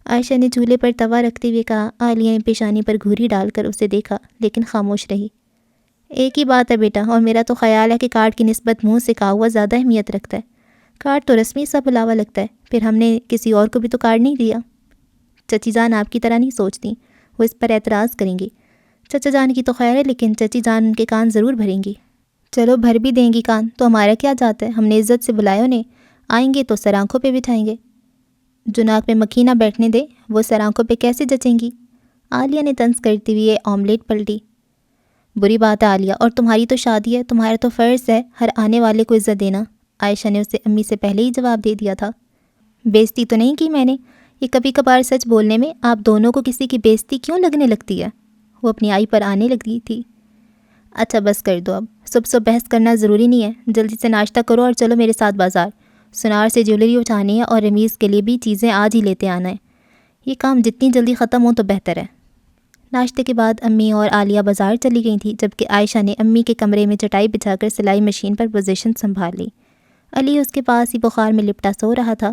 عائشہ نے چولہے پر توا رکھتے ہوئے کہا۔ عالیہ نے پیشانی پر گھوری ڈال کر اسے دیکھا لیکن خاموش رہی۔ ایک ہی بات ہے بیٹا، اور میرا تو خیال ہے کہ کارڈ کی نسبت منہ سے کہا ہوا زیادہ اہمیت رکھتا ہے، کارڈ تو رسمی سا بلاوا لگتا ہے، پھر ہم نے کسی اور کو بھی تو کارڈ نہیں دیا۔ چچی جان آپ کی طرح نہیں سوچتی، وہ اس پر اعتراض کریں گی۔ چچا جان کی تو خیر ہے، لیکن چچی جان ان کے کان ضرور بھریں گی۔ چلو بھر بھی دیں گی کان تو ہمارا کیا جاتا ہے، ہم نے عزت سے بلایا انہیں، آئیں گے تو سر آنکھوں پہ بٹھائیں گے۔ جو ناک میں مکھی نہ بیٹھنے دے وہ سر آنکھوں پہ کیسے جچیں گی؟ عالیہ نے طنز کرتے ہوئے آملیٹ پلٹی۔ بری بات ہے عالیہ، اور تمہاری تو شادی ہے، تمہارا تو فرض ہے ہر آنے والے کو عزت دینا۔ عائشہ نے اسے امی سے پہلے ہی جواب دے دیا تھا۔ بےزتی تو نہیں کی میں نے، یہ کبھی کبھار سچ بولنے میں آپ دونوں کو کسی کی بےزتی کیوں لگنے لگتی ہے؟ وہ اپنی آئی پر آنے لگی تھی۔ اچھا بس کر دو اب، صبح بحث کرنا ضروری نہیں ہے، جلدی سے ناشتہ کرو اور چلو میرے ساتھ بازار، سنار سے جیولری اٹھانی ہے اور رمیز کے لیے بھی چیزیں آج ہی لیتے آنا ہے، یہ کام جتنی جلدی ختم ہو تو بہتر ہے۔ ناشتے کے بعد امی اور عالیہ بازار چلی گئی تھیں، جبکہ عائشہ نے امی کے کمرے میں چٹائی بچھا کر سلائی مشین پر پوزیشن سنبھال لی۔ علی اس کے پاس ہی بخار میں لپٹا سو رہا تھا۔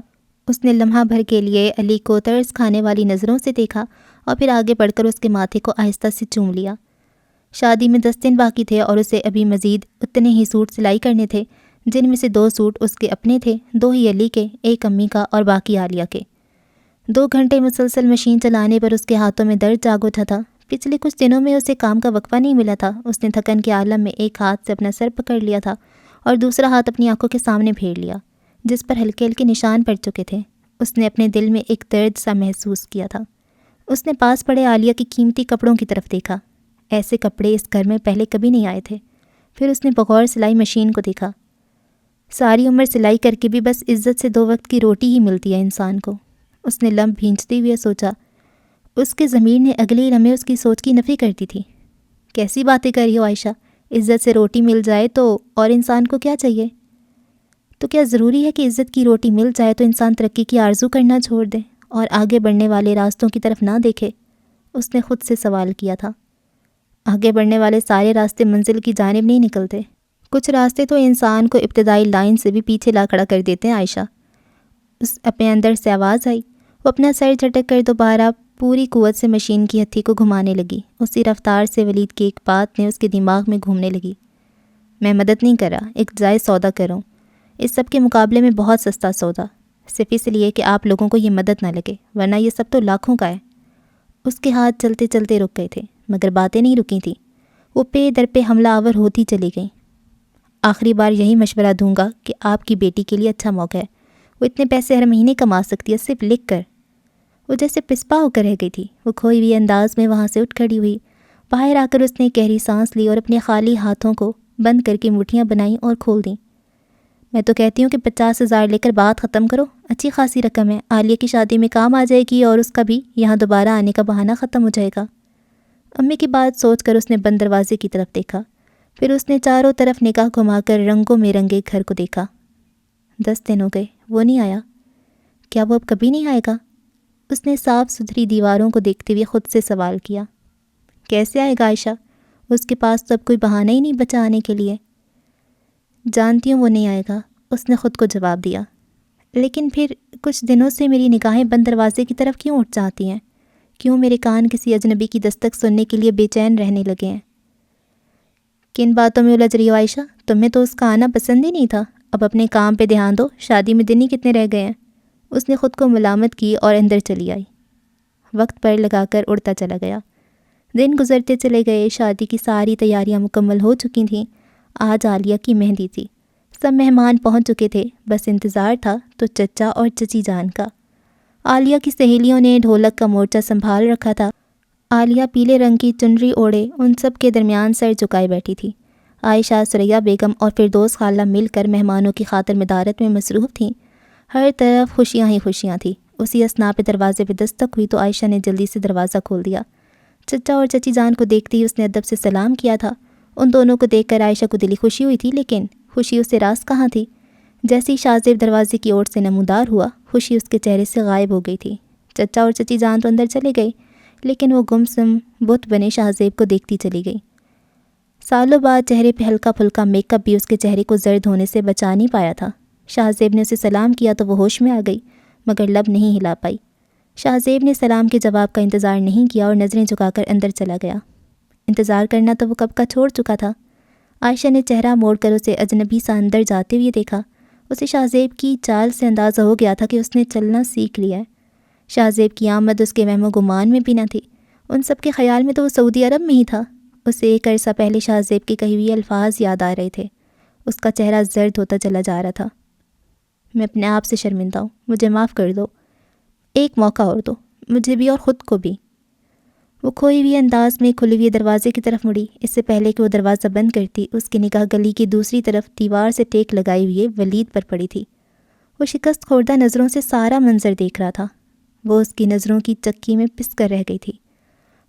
اس نے لمحہ بھر کے لیے علی کو ترس کھانے والی نظروں سے دیکھا اور پھر آگے بڑھ کر اس کے ماتھے کو آہستہ سے چوم لیا۔ شادی میں 10 دن باقی تھے اور اسے ابھی مزید اتنے ہی سوٹ سلائی کرنے تھے، جن میں سے 2 سوٹ اس کے اپنے تھے، 2 ہی علی کے، 1 امی کا اور باقی عالیہ کے۔ 2 گھنٹے مسلسل مشین چلانے پر اس کے ہاتھوں میں درد جاگ اٹھا تھا۔ پچھلے کچھ دنوں میں اسے کام کا وقفہ نہیں ملا تھا۔ اس نے تھکن کے عالم میں ایک ہاتھ سے اپنا سر پکڑ لیا تھا اور دوسرا ہاتھ اپنی آنکھوں کے سامنے پھیر لیا، جس پر ہلکے ہلکے نشان پڑ چکے تھے۔ اس نے اپنے دل میں ایک درد سا محسوس کیا تھا۔ اس نے پاس پڑے عالیہ کی قیمتی کپڑوں کی طرف دیکھا، ایسے کپڑے اس گھر میں پہلے کبھی نہیں آئے تھے۔ پھر اس نے بغور سلائی مشین کو دیکھا۔ ساری عمر سلائی کر کے بھی بس عزت سے 2 وقت کی روٹی ہی ملتی ہے انسان کو۔ اس نے لمب بھینچتے ہوئے سوچا۔ اس کے ضمیر نے اگلے لمحے اس کی سوچ کی نفی کر دی تھی۔ کیسی باتیں کر رہی ہو عائشہ، عزت سے روٹی مل جائے تو اور انسان کو کیا چاہیے؟ تو کیا ضروری ہے کہ عزت کی روٹی مل جائے تو انسان ترقی کی آرزو کرنا چھوڑ دے اور آگے بڑھنے والے راستوں کی طرف نہ دیکھے؟ اس نے خود سے سوال کیا تھا۔ آگے بڑھنے والے سارے راستے منزل کی جانب نہیں نکلتے، کچھ راستے تو انسان کو ابتدائی لائن سے بھی پیچھے لا کھڑا کر دیتے ہیں۔ عائشہ، اس اپنے اندر سے آواز آئی۔ وہ اپنا سر جھٹک کر دوبارہ پوری قوت سے مشین کی ہتھی کو گھمانے لگی۔ اسی رفتار سے ولید کی ایک بات نے اس کے دماغ میں گھومنے لگی۔ میں مدد نہیں کر رہا، ایک جائز سودا کر رہا ہوں، اس سب کے مقابلے میں بہت سستا سودا، صرف اس لیے کہ آپ لوگوں کو یہ مدد نہ لگے، ورنہ یہ سب تو لاکھوں کا ہے۔ اس کے ہاتھ چلتے چلتے رک گئے تھے، مگر باتیں نہیں رکی تھیں، وہ پے در پہ حملہ آور ہوتی چلی گئیں۔ آخری بار یہی مشورہ دوں گا کہ آپ کی بیٹی کے لیے اچھا موقع ہے، وہ اتنے پیسے ہر مہینے کما سکتی ہے صرف لکھ کر۔ وہ جیسے پسپا ہو کر رہ گئی تھی۔ وہ کھوئی ہوئی انداز میں وہاں سے اٹھ کھڑی ہوئی۔ باہر آ کر اس نے گہری سانس لی اور اپنے خالی ہاتھوں کو بند کر کے مٹھیاں بنائیں اور کھول دیں۔ میں تو کہتی ہوں کہ 50,000 لے کر بات ختم کرو، اچھی خاصی رقم ہے، عالیہ کی شادی میں کام آ جائے گی اور اس کا بھی یہاں دوبارہ آنے کا بہانہ ختم ہو جائے گا۔ امی کی بات سوچ کر اس نے بند دروازے کی طرف دیکھا، پھر اس نے چاروں طرف نگاہ گھما کر رنگوں میں رنگے گھر کو دیکھا۔ 10 دن ہو گئے، وہ نہیں آیا، کیا وہ اب کبھی نہیں آئے گا؟ اس نے صاف ستھری دیواروں کو دیکھتے ہوئے خود سے سوال کیا۔ کیسے آئے گا عائشہ؟ اس کے پاس تو اب کوئی بہانہ ہی نہیں بچا آنے کے لیے۔ جانتی ہوں وہ نہیں آئے گا، اس نے خود کو جواب دیا، لیکن پھر کچھ دنوں سے میری نگاہیں بند دروازے کی طرف کیوں اٹھ جاتی ہیں؟ کیوں میرے کان کسی اجنبی کی دستک سننے کے لیے بے چین رہنے لگے ہیں؟ کن باتوں میں الجھ رہی ہو عائشہ؟ تمہیں تو اس کا آنا پسند ہی نہیں تھا. اب اپنے کام پہ دھیان دو. شادی میں دن ہی کتنے رہ گئے ہیں؟ اس نے خود کو ملامت کی اور اندر چلی آئی. وقت پر لگا کر اڑتا چلا گیا. دن گزرتے چلے گئے. شادی کی ساری تیاریاں مکمل ہو چکی تھیں. آج عالیہ کی مہندی تھی. سب مہمان پہنچ چکے تھے. بس انتظار تھا تو چچا اور چچی جان کا. عالیہ کی سہیلیوں نے ڈھولک کا مورچہ سنبھال رکھا تھا. عالیہ پیلے رنگ کی چنری اوڑھے ان سب کے درمیان سر جھکائے بیٹھی تھی. عائشہ، ثریا بیگم اور فردوس خالہ مل کر مہمانوں کی خاطر مدارت میں مصروف تھیں. ہر طرف خوشیاں ہی خوشیاں تھیں. اسی اثنا پہ دروازے پہ دستک ہوئی تو عائشہ نے جلدی سے دروازہ کھول دیا. چچا اور چچی جان کو دیکھتے ہی اس نے ادب سے سلام کیا تھا. ان دونوں کو دیکھ کر عائشہ کو دلی خوشی ہوئی تھی، لیکن خوشی اس سے راز کہاں تھی. جیسے ہی شاہ زیب دروازے کی اوٹ سے نمودار ہوا، خوشی اس کے چہرے سے غائب ہو گئی تھی. چچا اور چچی جان تو اندر چلے گئے، لیکن وہ گمسم بت بنے شاہ زیب کو دیکھتی چلی گئی. سالوں بعد چہرے پہ ہلکا پھلکا میک اپ بھی اس کے چہرے کو زرد ہونے سے بچا نہیں پایا تھا. شاہ زیب نے اسے سلام کیا تو وہ ہوش میں آ گئی، مگر لب نہیں ہلا پائی. شاہ زیب نے سلام کے جواب کا انتظار نہیں کیا اور نظریں جھکا کر اندر چلا گیا. انتظار کرنا تو وہ کب کا چھوڑ چکا تھا. عائشہ نے چہرہ موڑ کر اسے اجنبی سا اندر جاتے ہوئے دیکھا. اسے شاہ زیب کی چال سے اندازہ ہو گیا تھا کہ اس نے چلنا سیکھ لیا ہے. شاہ زیب کی آمد اس کے وہم و گمان میں بھی نہ تھی. ان سب کے خیال میں تو وہ سعودی عرب میں ہی تھا. اسے ایک عرصہ پہلے شاہ زیب کے کہے ہوئے الفاظ یاد آ رہے تھے. اس کا چہرہ زرد ہوتا چلا جا رہا تھا. میں اپنے آپ سے شرمندہ ہوں، مجھے معاف کر دو. ایک موقع اور دو، مجھے بھی اور خود کو بھی. وہ کھوئی ہوئی انداز میں کھلے ہوئے دروازے کی طرف مڑی. اس سے پہلے کہ وہ دروازہ بند کرتی، اس کی نگاہ گلی کی دوسری طرف دیوار سے ٹیک لگائے ہوئے ولید پر پڑی تھی. وہ شکست خوردہ نظروں سے سارا منظر دیکھ رہا تھا. وہ اس کی نظروں کی چکی میں پس کر رہ گئی تھی.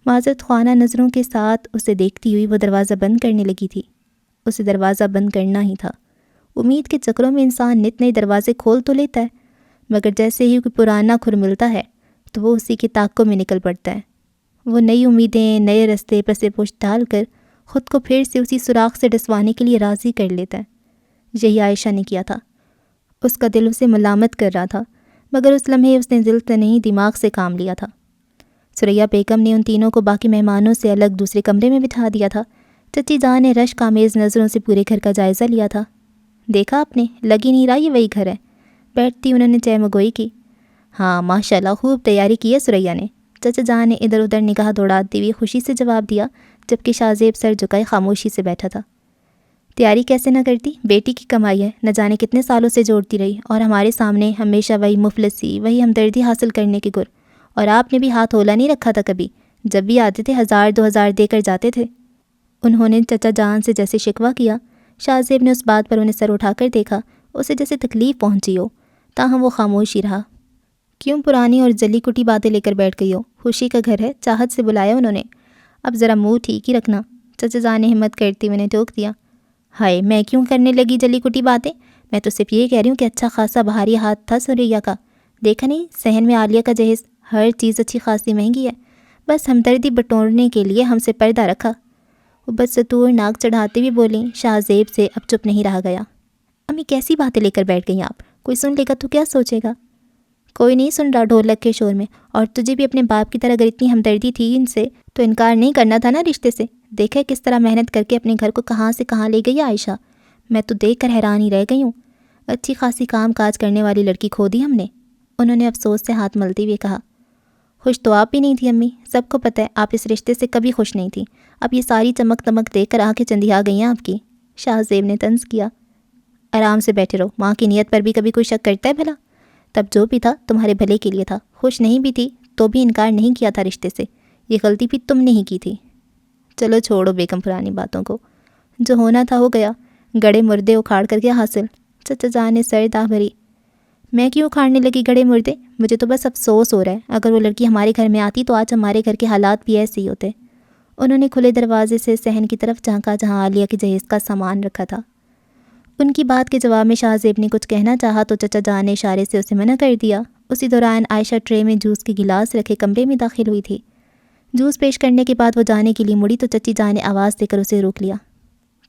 معذرت خوانا نظروں کے ساتھ اسے دیکھتی ہوئی وہ دروازہ بند کرنے لگی تھی. اسے دروازہ بند کرنا ہی تھا. امید کے چکروں میں انسان نت نئے دروازے کھول تو لیتا ہے، مگر جیسے ہی کوئی پرانا کھر ملتا ہے تو وہ اسی کے تعاقب میں نکل پڑتا ہے. وہ نئی امیدیں، نئے رستے پس پشت ڈال کر خود کو پھر سے اسی سوراخ سے ڈسوانے کے لیے راضی کر لیتا ہے. یہی عائشہ نے کیا تھا. اس کا دل اسے ملامت کر رہا تھا، مگر اس لمحے اس نے دل سے نہیں دماغ سے کام لیا تھا. ثریا بیگم نے ان تینوں کو باقی مہمانوں سے الگ دوسرے کمرے میں بٹھا دیا تھا. چچی جان نے رشک آمیز نظروں سے پورے گھر کا جائزہ لیا تھا. دیکھا آپ نے، لگ ہی نہیں رہا یہ وہی گھر ہے. بیٹھتی انہوں نے چہ مگوئی کی. ہاں ماشاءاللہ، خوب تیاری کی ہے ثریا نے. چچا جان نے ادھر ادھر نگاہ دوڑاتی ہوئی خوشی سے جواب دیا، جبکہ شاہ زیب سر جھکائے خاموشی سے بیٹھا تھا. تیاری کیسے نہ کرتی، بیٹی کی کمائی ہے، نہ جانے کتنے سالوں سے جوڑتی رہی، اور ہمارے سامنے ہمیشہ وہی مفلسی، وہی ہمدردی حاصل کرنے کے گر. اور آپ نے بھی ہاتھ ہولا نہیں رکھا تھا کبھی. جب بھی آتے تھے 1000-2000 دے کر جاتے تھے. انہوں نے چچا جان سے جیسے شکوہ کیا. شاہ زیب نے اس بات پر انہیں سر اٹھا کر دیکھا، اسے جیسے تکلیف پہنچی ہو، تاہم وہ خاموش ہی رہا. کیوں پرانی اور جلی کٹی باتیں لے کر بیٹھ گئی ہو؟ خوشی کا گھر ہے، چاہت سے بلایا انہوں نے. اب ذرا منہ ٹھیک ہی رکھنا. چچا جان نے ہمت کرتے ہوئے ٹوک دیا. ہائے، میں کیوں کرنے لگی جلی کٹی باتیں؟ میں تو صرف یہ کہہ رہی ہوں کہ اچھا خاصا بہاری ہاتھ تھا ثریا کا. دیکھا نہیں صحن میں عالیہ کا جہیز، ہر چیز اچھی خاصی مہنگی ہے. بس ہمدردی بٹورنے کے لیے ہم سے پردہ رکھا. وہ بدستور ناک چڑھاتے ہوئے بولیں. شاہ زیب سے اب چپ نہیں رہا گیا. امی کیسی باتیں لے کر بیٹھ گئیں آپ؟ کوئی سن لے گا تو کیا سوچے گا؟ کوئی نہیں سن رہا ڈھولک کے شور میں. اور تجھے بھی اپنے باپ کی طرح اگر اتنی ہمدردی تھی ان سے تو انکار نہیں کرنا تھا نا رشتے سے. دیکھا کس طرح محنت کر کے اپنے گھر کو کہاں سے کہاں لے گئی عائشہ. میں تو دیکھ کر حیران ہی رہ گئی ہوں. اچھی خاصی کام کاج کرنے والی لڑکی کھو دی ہم نے. انہوں نے افسوس سے ہاتھ ملتے ہوئے کہا. خوش تو آپ ہی نہیں تھی امی، سب کو پتہ ہے آپ اس رشتے سے کبھی خوش نہیں تھی. اب یہ ساری چمک تمک دیکھ کر آنکھیں چندیا گئی ہیں آپ کی. شاہ زیب نے طنز کیا. آرام سے بیٹھے رہو، ماں کی نیت پر بھی کبھی کوئی شک کرتا ہے بھلا؟ تب جو بھی تھا تمہارے بھلے کے لیے تھا. خوش نہیں بھی تھی تو بھی انکار نہیں کیا تھا رشتے سے. یہ غلطی بھی تم نے ہی کی تھی. چلو چھوڑو بیگم پرانی باتوں کو. جو ہونا تھا ہو گیا. گڑے مردے اکھاڑ کر کیا حاصل؟ چچا جان نے سر داہ بھری. میں کیوں اکھاڑنے لگی گڑے مردے؟ مجھے تو بس افسوس ہو رہا ہے. اگر وہ لڑکی ہمارے گھر میں آتی تو آج ہمارے گھر کے حالات بھی ایسے ہی ہوتے. انہوں نے کھلے دروازے سے صحن کی طرف جھانکا جہاں عالیہ کے جہیز کا سامان رکھا تھا. ان کی بات کے جواب میں شاہ زیب نے کچھ کہنا چاہا تو چچا جان نے اشارے سے اسے منع کر دیا. اسی دوران عائشہ ٹرے میں جوس کے گلاس رکھے کمرے میں داخل ہوئی تھی. جوس پیش کرنے کے بعد وہ جانے کے لیے مڑی تو چچی جان نے آواز دے کر اسے روک لیا.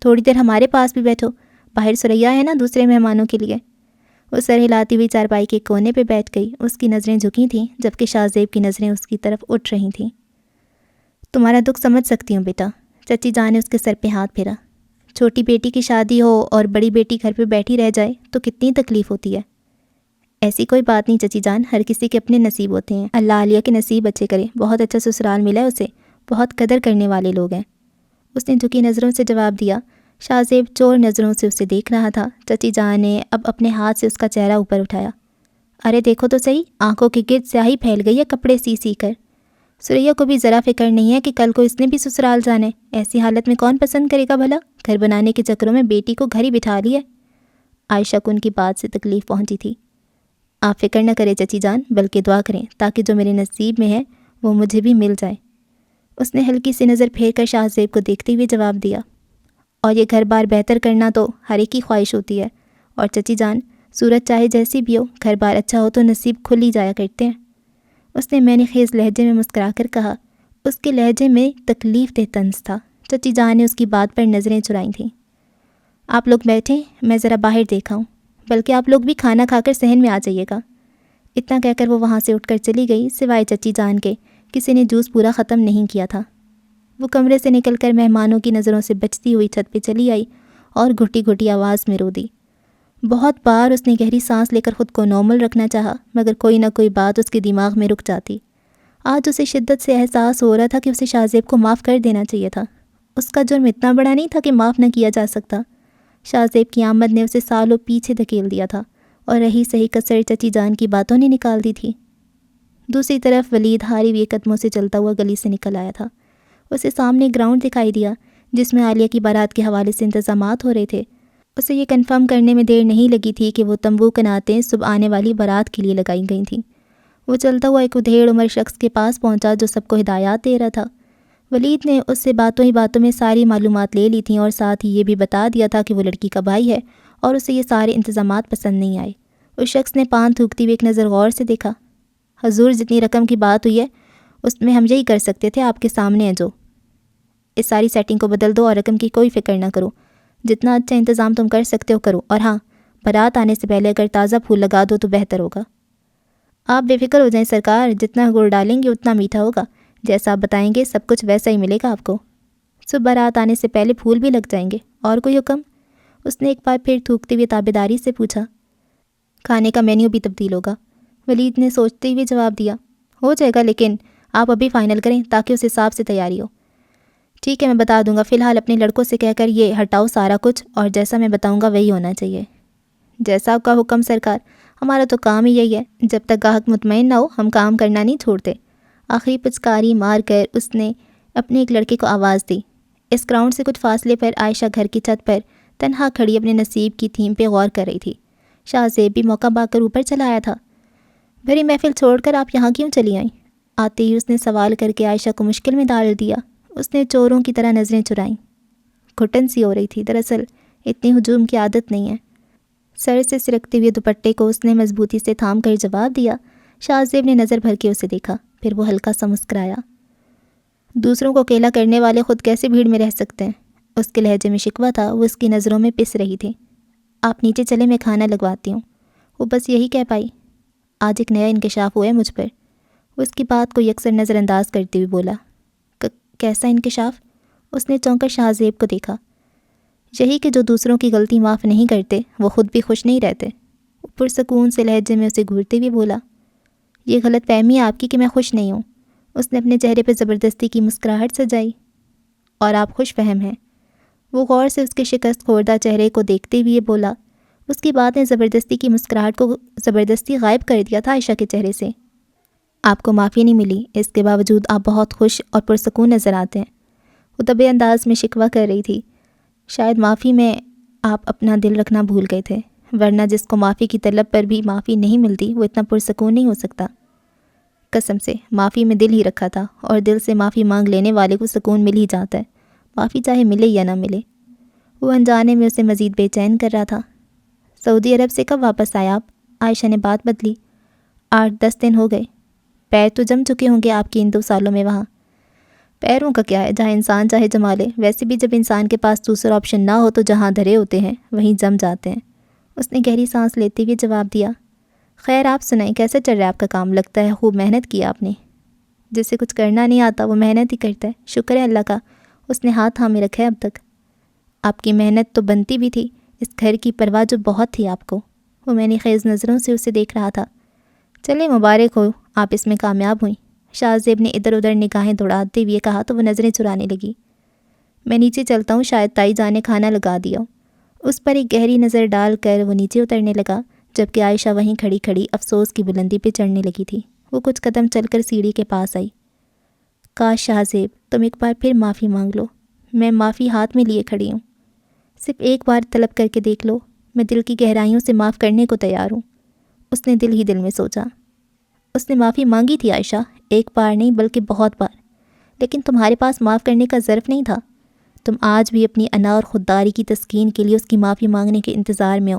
تھوڑی دیر ہمارے پاس بھی بیٹھو، باہر ثریا ہے نا دوسرے مہمانوں کے لیے. وہ سر ہلاتی ہوئی چارپائی کے کونے پہ بیٹھ گئی۔ اس کی نظریں جھکی تھیں جبکہ شاہ زیب کی نظریں اس کی طرف اٹھ رہی تھیں۔ تمہارا دکھ سمجھ سکتی ہوں بیٹا، چچی جان نے اس کے سر پہ ہاتھ پھیرا۔ چھوٹی بیٹی کی شادی ہو اور بڑی بیٹی گھر پہ بیٹھی رہ جائے تو کتنی تکلیف ہوتی ہے۔ ایسی کوئی بات نہیں چچی جان، ہر کسی کے اپنے نصیب ہوتے ہیں، اللہ عالیہ کے نصیب اچھے کرے، بہت اچھا سسرال ملا ہے اسے، بہت قدر کرنے والے لوگ ہیں، اس نے جھکی نظروں سے جواب دیا۔ شاہ زیب چور نظروں سے اسے دیکھ رہا تھا۔ چچی جان نے اب اپنے ہاتھ سے اس کا چہرہ اوپر اٹھایا۔ ارے دیکھو تو صحیح، آنکھوں کے گرد سیاہی پھیل گئی ہے کپڑے سی سی کر۔ سریا کو بھی ذرا فکر نہیں ہے کہ کل کو اس نے بھی سسرال جانا ہے، ایسی حالت میں کون پسند کرے گا بھلا؟ گھر بنانے کے چکروں میں بیٹی کو گھر ہی بٹھا لی ہے۔ عائشہ کو ان کی بات سے تکلیف پہنچی تھی۔ آپ فکر نہ کریں چچی جان، بلکہ دعا کریں تاکہ جو میرے نصیب میں ہے وہ مجھے بھی مل جائے۔ اس نے ہلکی سی نظر پھیر کر شاہ زیب کو دیکھتے ہوئے جواب دیا۔ اور یہ گھر بار بہتر کرنا تو ہر ایک کی خواہش ہوتی ہے، اور چچی جان صورت چاہے جیسی بھی ہو، گھر بار اچھا ہو تو نصیب کھل ہی جایا کرتے ہیں۔ اس نے معنی خیز لہجے میں مسکرا کر کہا۔ اس کے لہجے میں تکلیف دہ طنز تھا۔ چچی جان نے اس کی بات پر نظریں چرائیں تھیں۔ آپ لوگ بیٹھیں، میں ذرا باہر دیکھا ہوں، بلکہ آپ لوگ بھی کھانا کھا کر صحن میں آ جائیے گا۔ اتنا کہہ کر وہ وہاں سے اٹھ کر چلی گئی، سوائے چچی جان کے کسی نے جوس پورا ختم نہیں کیا تھا۔ وہ کمرے سے نکل کر مہمانوں کی نظروں سے بچتی ہوئی چھت پہ چلی آئی اور گھٹی گھٹی آواز میں رو دی۔ بہت بار اس نے گہری سانس لے کر خود کو نارمل رکھنا چاہا، مگر کوئی نہ کوئی بات اس کے دماغ میں رک جاتی۔ آج اسے شدت سے احساس ہو رہا تھا کہ اسے شاہ زیب کو معاف کر دینا چاہیے تھا۔ اس کا جرم اتنا بڑا نہیں تھا کہ معاف نہ کیا جا سکتا۔ شاہ زیب کی آمد نے اسے سالوں پیچھے دھکیل دیا تھا، اور رہی صحیح کسر چچی جان کی باتوں نے نکال دی تھی۔ دوسری طرف ولید ہاری ہوئے قدموں سے چلتا ہوا گلی سے نکل آیا تھا۔ اسے سامنے گراؤنڈ دکھائی دیا جس میں عالیہ کی بارات کے حوالے سے انتظامات ہو رہے تھے۔ اسے یہ کنفرم کرنے میں دیر نہیں لگی تھی کہ وہ تمبو کناتیں صبح آنے والی بارات کے لیے لگائی گئی تھیں۔ وہ چلتا ہوا ایک ادھیڑ عمر شخص کے پاس پہنچا جو سب کو ہدایات دے رہا تھا۔ ولید نے اس سے باتوں ہی باتوں میں ساری معلومات لے لی تھیں اور ساتھ ہی یہ بھی بتا دیا تھا کہ وہ لڑکی کا بھائی ہے اور اسے یہ سارے انتظامات پسند نہیں آئے۔ اس شخص نے پان تھوکتی ہوئی ایک نظر غور سے دیکھا۔ حضور جتنی رقم کی بات ہوئی ہے اس میں ہم یہی کر سکتے تھے، آپ کے سامنے ہے جو۔ اس ساری سیٹنگ کو بدل دو اور رقم کی کوئی فکر نہ کرو، جتنا اچھا انتظام تم کر سکتے ہو کرو، اور ہاں بارات آنے سے پہلے اگر تازہ پھول لگا دو تو بہتر ہوگا۔ آپ بے فکر ہو جائیں سرکار، جتنا گڑ ڈالیں گے اتنا میٹھا ہوگا، جیسا آپ بتائیں گے سب کچھ ویسا ہی ملے گا آپ کو۔ صبح بارات آنے سے پہلے پھول بھی لگ جائیں گے۔ اور کوئی حکم؟ اس نے ایک بار پھر تھوکتے ہوئے تابعداری سے پوچھا۔ کھانے کا مینیو بھی تبدیل ہوگا، ولید نے سوچتے ہوئے جواب دیا۔ ہو جائے گا، لیکن آپ ابھی فائنل کریں تاکہ اس حساب سے تیاری ہو۔ ٹھیک ہے، میں بتا دوں گا، فی الحال اپنے لڑکوں سے کہہ کر یہ ہٹاؤ سارا کچھ، اور جیسا میں بتاؤں گا وہی ہونا چاہیے۔ جیسا آپ کا حکم سرکار، ہمارا تو کام ہی یہی ہے، جب تک گاہک مطمئن نہ ہو ہم کام کرنا نہیں چھوڑتے۔ آخری پچکاری مار کر اس نے اپنے ایک لڑکے کو آواز دی۔ اس گراؤنڈ سے کچھ فاصلے پر عائشہ گھر کی چھت پر تنہا کھڑی اپنے نصیب کی تھیم پہ غور کر رہی تھی۔ شاہ زیب بھی موقع پا کر اوپر چلا آیا تھا۔ بھری محفل چھوڑ کر آپ یہاں کیوں چلی آئیں؟ آتے ہی اس نے سوال کر کے عائشہ کو مشکل میں ڈال دیا۔ اس نے چوروں کی طرح نظریں چرائیں۔ گھٹن سی ہو رہی تھی، دراصل اتنی ہجوم کی عادت نہیں ہے۔ سر سے سرکتے ہوئے دوپٹے کو اس نے مضبوطی سے تھام کر جواب دیا۔ شاہ زیب نے نظر بھر کے اسے دیکھا، پھر وہ ہلکا سا مسکرایا۔ دوسروں کو اکیلا کرنے والے خود کیسے بھیڑ میں رہ سکتے ہیں؟ اس کے لہجے میں شکوہ تھا، وہ اس کی نظروں میں پس رہی تھی۔ آپ نیچے چلے، میں کھانا لگواتی ہوں۔ وہ بس یہی کہہ پائی۔ آج ایک نیا انکشاف ہوا ہے مجھ پر، وہ اس کی بات کو یکسر نظر انداز کرتے ہوئے بولا۔ کیسا انکشاف؟ اس نے چونک کر شاہ زیب کو دیکھا۔ یہی کہ جو دوسروں کی غلطی معاف نہیں کرتے وہ خود بھی خوش نہیں رہتے۔ وہ پرسکون سے لہجے میں اسے گھورتے ہوئے بولا۔ یہ غلط فہمی ہے آپ کی کہ میں خوش نہیں ہوں۔ اس نے اپنے چہرے پہ زبردستی کی مسکراہٹ سجائی۔ اور آپ خوش فہم ہیں؟ وہ غور سے اس کے شکست خوردہ چہرے کو دیکھتے ہوئے بولا۔ اس کی بات نے زبردستی کی مسکراہٹ کو زبردستی غائب کر دیا تھا عائشہ کے چہرے سے۔ آپ کو معافی نہیں ملی، اس کے باوجود آپ بہت خوش اور پرسکون نظر آتے ہیں۔ وہ دبے انداز میں شکوہ کر رہی تھی۔ شاید معافی میں آپ اپنا دل رکھنا بھول گئے تھے، ورنہ جس کو معافی کی طلب پر بھی معافی نہیں ملتی وہ اتنا پرسکون نہیں ہو سکتا۔ قسم سے معافی میں دل ہی رکھا تھا، اور دل سے معافی مانگ لینے والے کو سکون مل ہی جاتا ہے، معافی چاہے ملے یا نہ ملے۔ وہ انجانے میں اسے مزید بے چین کر رہا تھا۔ سعودی عرب سے کب واپس آئے آپ؟ عائشہ نے بات بدلی۔ 8-10 دن ہو گئے۔ پیر تو جم چکے ہوں گے آپ کی ان 2 سالوں میں وہاں۔ پیروں کا کیا ہے، جہاں انسان چاہے جما لے۔ ویسے بھی جب انسان کے پاس دوسرا آپشن نہ ہو تو جہاں دھرے ہوتے ہیں وہیں جم جاتے ہیں۔ اس نے گہری سانس لیتے ہوئے جواب دیا۔ خیر آپ سنائیں، کیسا چل رہا ہے آپ کا کام؟ لگتا ہے خوب محنت کی آپ نے۔ جسے کچھ کرنا نہیں آتا وہ محنت ہی کرتا ہے، شکر ہے اللہ کا، اس نے ہاتھ تھامے رکھا ہے اب تک۔ آپ کی محنت تو بنتی بھی تھی، اس گھر کی پرواہ جو بہت تھی آپ کو۔ وہ میں نے خیز نظروں سے اسے دیکھ رہا تھا۔ چلے مبارک ہو، آپ اس میں کامیاب ہوئیں۔ شاہ زیب نے ادھر ادھر نگاہیں دوڑاتے ہوئے کہا تو وہ نظریں چرانے لگی۔ میں نیچے چلتا ہوں، شاید تائی جان نے کھانا لگا دیا ہو۔ اس پر ایک گہری نظر ڈال کر وہ نیچے اترنے لگا، جبکہ عائشہ وہیں کھڑی کھڑی افسوس کی بلندی پہ چڑھنے لگی تھی۔ وہ کچھ قدم چل کر سیڑھی کے پاس آئی۔ کاش شاہ زیب تم ایک بار پھر معافی مانگ لو، میں معافی ہاتھ میں لیے کھڑی ہوں۔ صرف ایک بار طلب کر کے دیکھ لو، میں دل کی گہرائیوں سے معاف کرنے کو تیار ہوں۔ اس نے دل ہی دل میں سوچا۔ اس نے معافی مانگی تھی عائشہ، ایک بار نہیں بلکہ بہت بار، لیکن تمہارے پاس معاف کرنے کا ظرف نہیں تھا۔ تم آج بھی اپنی انا اور خودداری کی تسکین کے لیے اس کی معافی مانگنے کے انتظار میں ہو۔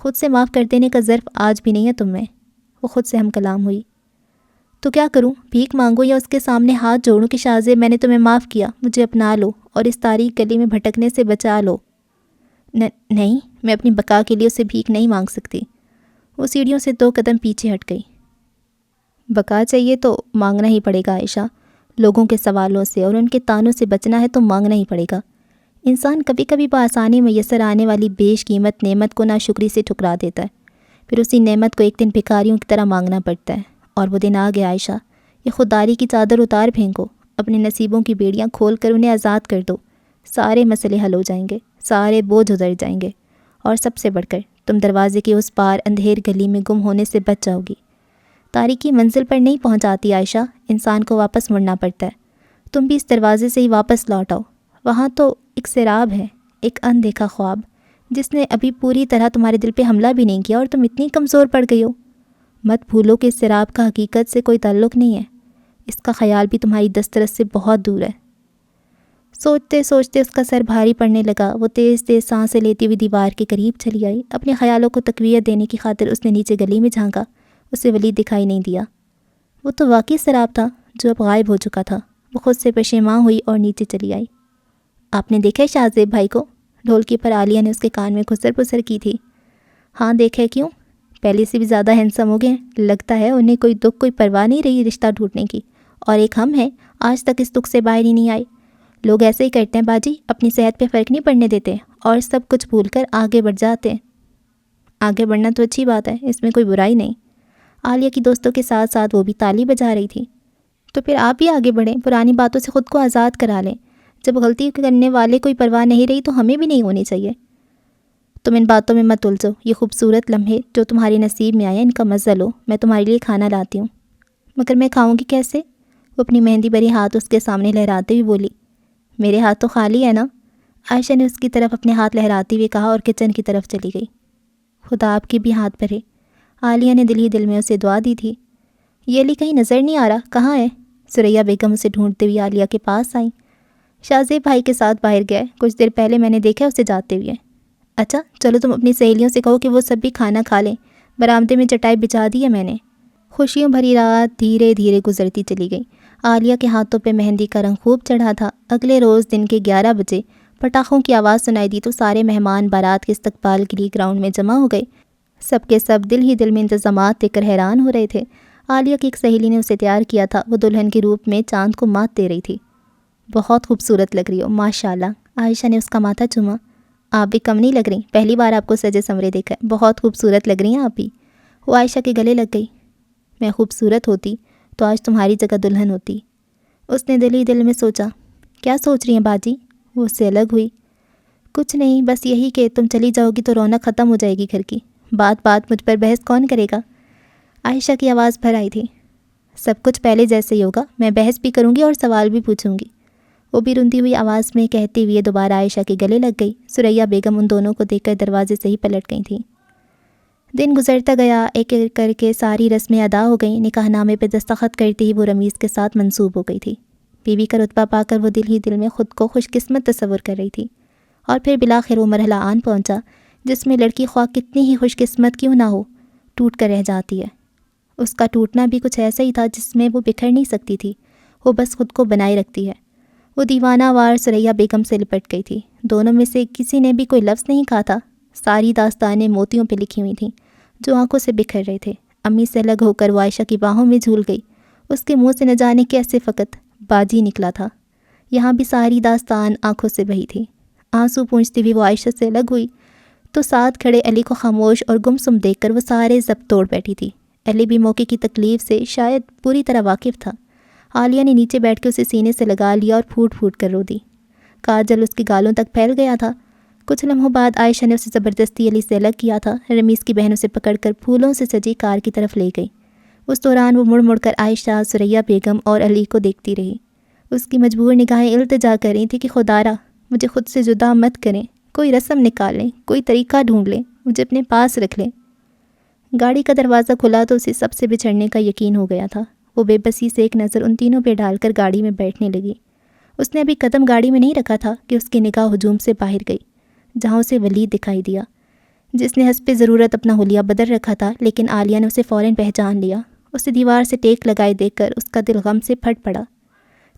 خود سے معاف کر دینے کا ظرف آج بھی نہیں ہے تم میں۔ وہ خود سے ہم کلام ہوئی۔ تو کیا کروں، بھیک مانگو یا اس کے سامنے ہاتھ جوڑوں کہ شاہ زیب میں نے تمہیں معاف کیا، مجھے اپنا لو اور اس تاریک گلی میں بھٹکنے سے بچا لو؟ نہیں، میں اپنی بقا کے لیے اسے بھیک نہیں مانگ سکتی۔ وہ سیڑھیوں سے 2 قدم پیچھے ہٹ گئی۔ بقا چاہیے تو مانگنا ہی پڑے گا عائشہ، لوگوں کے سوالوں سے اور ان کے طعنوں سے بچنا ہے تو مانگنا ہی پڑے گا۔ انسان کبھی کبھی بآسانی میسر آنے والی بیش قیمت نعمت کو ناشکری سے ٹھکرا دیتا ہے، پھر اسی نعمت کو ایک دن بھکاریوں کی طرح مانگنا پڑتا ہے۔ اور وہ دن آ گیا عائشہ، یہ خودداری کی چادر اتار پھینکو، اپنے نصیبوں کی بیڑیاں کھول کر انہیں آزاد کر دو، سارے مسئلے حل ہو جائیں گے، سارے بوجھ اتر جائیں گے، اور سب سے بڑھ کر تم دروازے کے اس پار اندھیر گلی میں گم ہونے سے بچ جاؤ گی۔ تاریکی منزل پر نہیں پہنچاتی عائشہ، انسان کو واپس مڑنا پڑتا ہے۔ تم بھی اس دروازے سے ہی واپس لوٹ آؤ، وہاں تو ایک سراب ہے، ایک اندیکھا خواب، جس نے ابھی پوری طرح تمہارے دل پہ حملہ بھی نہیں کیا اور تم اتنی کمزور پڑ گئی ہو۔ مت بھولو کہ اس سراب کا حقیقت سے کوئی تعلق نہیں ہے، اس کا خیال بھی تمہاری دسترس سے بہت دور ہے۔ سوچتے سوچتے اس کا سر بھاری پڑنے لگا، وہ تیز تیز سانسیں لیتی ہوئی دیوار کے قریب چلی آئی۔ اپنے خیالوں کو تقویت دینے کی خاطر اس نے نیچے گلی میں جھانکا، اسے ولید دکھائی نہیں دیا۔ وہ تو واقعی سراب تھا جو اب غائب ہو چکا تھا۔ وہ خود سے پشیماں ہوئی اور نیچے چلی آئی۔ آپ نے دیکھا شاہ زیب بھائی کو؟ ڈھولکی پر عالیہ نے اس کے کان میں گھسر پسر کی تھی۔ ہاں دیکھا، کیوں؟ پہلے سے بھی زیادہ ہینسم ہو گئے ہیں، لگتا ہے انہیں کوئی دکھ کوئی پرواہ نہیں رہی رشتہ ٹوٹنے کی، اور ایک ہم ہیں آج تک اس دکھ سے باہر ہی نہیں آئے۔ لوگ ایسے ہی کرتے ہیں باجی، اپنی صحت پہ فرق نہیں پڑنے دیتے اور سب کچھ بھول کر آگے بڑھ جاتے ہیں۔ آگے بڑھنا تو اچھی بات ہے، اس میں کوئی برائی نہیں۔ عالیہ کی دوستوں کے ساتھ ساتھ وہ بھی تالی بجا رہی تھی۔ تو پھر آپ بھی آگے بڑھیں، پرانی باتوں سے خود کو آزاد کرا لیں۔ جب غلطی کرنے والے کوئی پرواہ نہیں رہی تو ہمیں بھی نہیں ہونی چاہیے۔ تم ان باتوں میں مت الجھو، یہ خوبصورت لمحے جو تمہارے نصیب میں آئے ان کا مزہ لو، میں تمہارے لیے کھانا لاتی ہوں۔ مگر میں کھاؤں گی کیسے؟ وہ اپنی مہندی بھری ہاتھ اس کے سامنے لہراتے ہوئے بولی۔ میرے ہاتھ تو خالی ہے نا؟ عائشہ نے اس کی طرف اپنے ہاتھ لہراتے ہوئے کہا اور کچن کی طرف چلی گئی۔ خدا آپ کے بھی ہاتھ بھرے، عالیہ نے دل ہی دل میں اسے دعا دی تھی۔ یہ علی کہیں نظر نہیں آ رہا، کہاں ہے؟ ثریا بیگم اسے ڈھونڈتے ہوئے عالیہ کے پاس آئیں۔ شاہ زیب بھائی کے ساتھ باہر گیا ہے، کچھ دیر پہلے میں نے دیکھا اسے جاتے ہوئے۔ اچھا چلو تم اپنی سہیلیوں سے کہو کہ وہ سب بھی کھانا کھا لیں، برآمدے میں چٹائی بچھا دی ہے میں نے۔ خوشیوں بھری رات دھیرے دھیرے گزرتی چلی گئی۔ عالیہ کے ہاتھوں پہ مہندی کا رنگ خوب چڑھا تھا۔ اگلے روز دن کے 11 بجے پٹاخوں کی آواز سنائی دی تو سارے مہمان بارات کے استقبال کے لیے گراؤنڈ میں جمع ہو گئے۔ سب کے سب دل ہی دل میں انتظامات دیکھ کر حیران ہو رہے تھے۔ عالیہ کی ایک سہیلی نے اسے تیار کیا تھا، وہ دلہن کے روپ میں چاند کو مات دے رہی تھی۔ بہت خوبصورت لگ رہی ہو ماشاءاللہ، عائشہ نے اس کا ماتھا چوما۔ آپ بھی کم نہیں لگ رہی، پہلی بار آپ کو سجے سنورے دیکھا ہے، بہت خوبصورت لگ رہی ہیں آپ بھی۔ وہ عائشہ کے گلے لگ گئی۔ میں خوبصورت ہوتی تو آج تمہاری جگہ دلہن ہوتی، اس نے دل ہی دل میں سوچا۔ کیا سوچ رہی ہیں باجی؟ وہ اس سے الگ ہوئی۔ کچھ نہیں، بس یہی کہ تم چلی جاؤ گی تو رونق ختم ہو جائے گی گھر کی، بات بات مجھ پر بحث کون کرے گا؟ عائشہ کی آواز بھر آئی تھی۔ سب کچھ پہلے جیسے ہی ہوگا، میں بحث بھی کروں گی اور سوال بھی پوچھوں گی، وہ بھی روندی ہوئی آواز میں کہتے ہوئے دوبارہ عائشہ کے گلے لگ گئی۔ ثریا بیگم ان دونوں کو دیکھ کر دروازے سے ہی پلٹ گئی تھیں۔ دن گزرتا گیا، ایک ایک کر کے ساری رسمیں ادا ہو گئیں۔ نکاح نامے پہ دستخط کرتے ہی وہ رمیز کے ساتھ منسوب ہو گئی تھی۔ بیوی کا رتبہ پا کر وہ دل ہی دل میں خود کو خوش قسمت تصور کر رہی تھی۔ اور پھر بلاخر وہ مرحلہ آن پہنچا جس میں لڑکی خواہ کتنی ہی خوش قسمت کیوں نہ ہو، ٹوٹ کر رہ جاتی ہے۔ اس کا ٹوٹنا بھی کچھ ایسا ہی تھا جس میں وہ بکھر نہیں سکتی تھی، وہ بس خود کو بنائے رکھتی ہے۔ وہ دیوانہ وار ثریا بیگم سے لپٹ گئی تھی۔ دونوں میں سے کسی نے بھی کوئی لفظ نہیں کہا تھا، ساری داستانیں موتیوں پہ لکھی ہوئی تھیں جو آنکھوں سے بکھر رہے تھے۔ امی سے الگ ہو کر وہ عائشہ کی باہوں میں جھول گئی۔ اس کے منہ سے نہ جانے کیسے فقط باجی نکلا تھا۔ یہاں بھی ساری داستان آنکھوں سے بہی تھی۔ آنسو پونچھتی ہوئی وہ عائشہ سے الگ ہوئی تو ساتھ کھڑے علی کو خاموش اور گمسم دیکھ کر وہ سارے ضبط توڑ بیٹھی تھی۔ علی بھی موقع کی تکلیف سے شاید پوری طرح واقف تھا۔ عالیہ نے نیچے بیٹھ کے اسے سینے سے لگا لیا اور پھوٹ پھوٹ کر رو دی۔ کاجل اس کی گالوں تک پھیل گیا تھا۔ کچھ لمحوں بعد عائشہ نے اسے زبردستی علی سے الگ کیا تھا۔ رمیز کی بہن اسے پکڑ کر پھولوں سے سجی کار کی طرف لے گئی۔ اس دوران وہ مڑ مڑ کر عائشہ، ثریا بیگم اور علی کو دیکھتی رہی۔ اس کی مجبور نگاہیں التجا کر رہی تھیں کہ خدارا مجھے خود سے جدا مت کریں، کوئی رسم نکال لیں، کوئی طریقہ ڈھونڈ لیں، مجھے اپنے پاس رکھ لیں۔ گاڑی کا دروازہ کھلا تو اسے سب سے بچھڑنے کا یقین ہو گیا تھا۔ وہ بے بسی سے ایک نظر ان تینوں پہ ڈال کر گاڑی میں بیٹھنے لگی۔ اس نے ابھی قدم گاڑی میں نہیں رکھا تھا کہ اس کی نگاہ ہجوم سے باہر گئی، جہاں اسے ولید دکھائی دیا، جس نے حسب ضرورت اپنا حلیہ بدل رکھا تھا، لیکن عالیہ نے اسے فوراً پہچان لیا۔ اسے دیوار سے ٹیک لگائے دیکھ کر اس کا دل غم سے پھٹ پڑا۔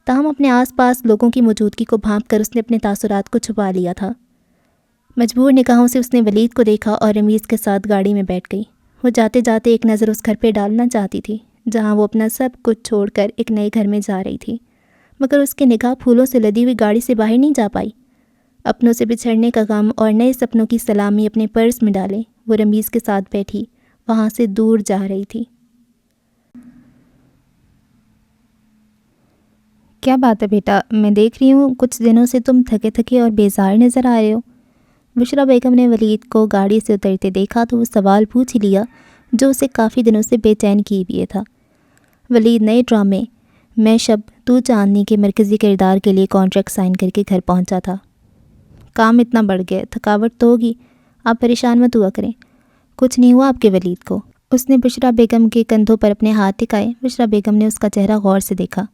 تاہم اپنے آس پاس لوگوں کی موجودگی کو بھانپ کر اس نے اپنے تاثرات کو چھپا لیا تھا۔ مجبور نگاہوں سے اس نے ولید کو دیکھا اور رمیز کے ساتھ گاڑی میں بیٹھ گئی۔ وہ جاتے جاتے ایک نظر اس گھر پہ ڈالنا چاہتی تھی جہاں وہ اپنا سب کچھ چھوڑ کر ایک نئے گھر میں جا رہی تھی، مگر اس کی نگاہ پھولوں سے لدی ہوئی گاڑی سے باہر نہیں جا پائی۔ اپنوں سے بچھڑنے کا غم اور نئے سپنوں کی سلامی اپنے پرس میں ڈالے وہ رمیز کے ساتھ بیٹھی وہاں سے دور جا رہی تھی۔ کیا بات ہے بیٹا، میں دیکھ رہی ہوں کچھ دنوں سے تم تھکے تھکے اور بیزار نظر آ رہے ہو۔ بشریٰ بیگم نے ولید کو گاڑی سے اترتے دیکھا تو وہ سوال پوچھ ہی لیا جو اسے کافی دنوں سے بے چین کیے ہوئے تھا۔ ولید نئے ڈرامے میں شب تو چاندنی کے مرکزی کردار کے لیے کانٹریکٹ سائن کر کے گھر پہنچا تھا۔ کام اتنا بڑھ گیا، تھکاوٹ تو ہوگی، آپ پریشان مت ہوا کریں۔ کچھ نہیں ہوا آپ کے ولید کو۔ اس نے بشریٰ بیگم کے کندھوں پر اپنے ہاتھ ٹکائے۔ بشریٰ بیگم نے اس کا چہرہ غور سے دیکھا۔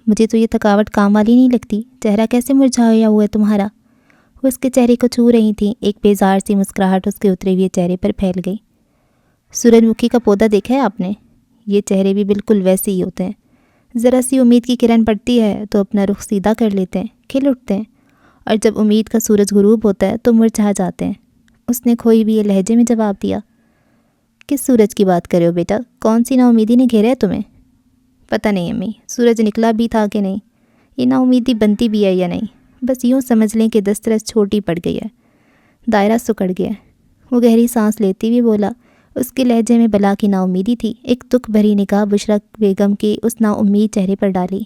مجھے تو یہ تھکاوٹ کام والی نہیں لگتی، چہرہ کیسے مرجھایا ہوا ہے تمہارا؟ وہ اس کے چہرے کو چھو رہی تھیں۔ ایک بیزار سی مسکراہٹ اس کے اترے ہوئے چہرے پر پھیل گئی۔ سورج مکھی کا پودا دیکھا ہے آپ نے؟ یہ چہرے بھی بالکل ویسے ہی ہوتے ہیں، ذرا سی امید کی کرن پڑتی ہے تو اپنا رخ سیدھا کر لیتے ہیں، کھل اٹھتے ہیں، اور جب امید کا سورج غروب ہوتا ہے تو مرجھا جاتے ہیں۔ اس نے کھوئی ہوئے لہجے میں جواب دیا۔ کس سورج کی بات کر رہے ہو بیٹا؟ کون سی نا امیدی نے گھیرا ہے تمہیں؟ پتہ نہیں امی، سورج نکلا بھی تھا کہ نہیں، یہ نا امیدی بنتی بھی ہے یا نہیں، بس یوں سمجھ لیں کہ دسترس چھوٹی پڑ گئی ہے، دائرہ سکڑ گیا ہے۔ وہ گہری سانس لیتی ہوئی بولا۔ اس کے لہجے میں بلا کی نا امیدی تھی۔ ایک دکھ بھری نگاہ بشریٰ بیگم کی اس نا امید چہرے پر ڈالی۔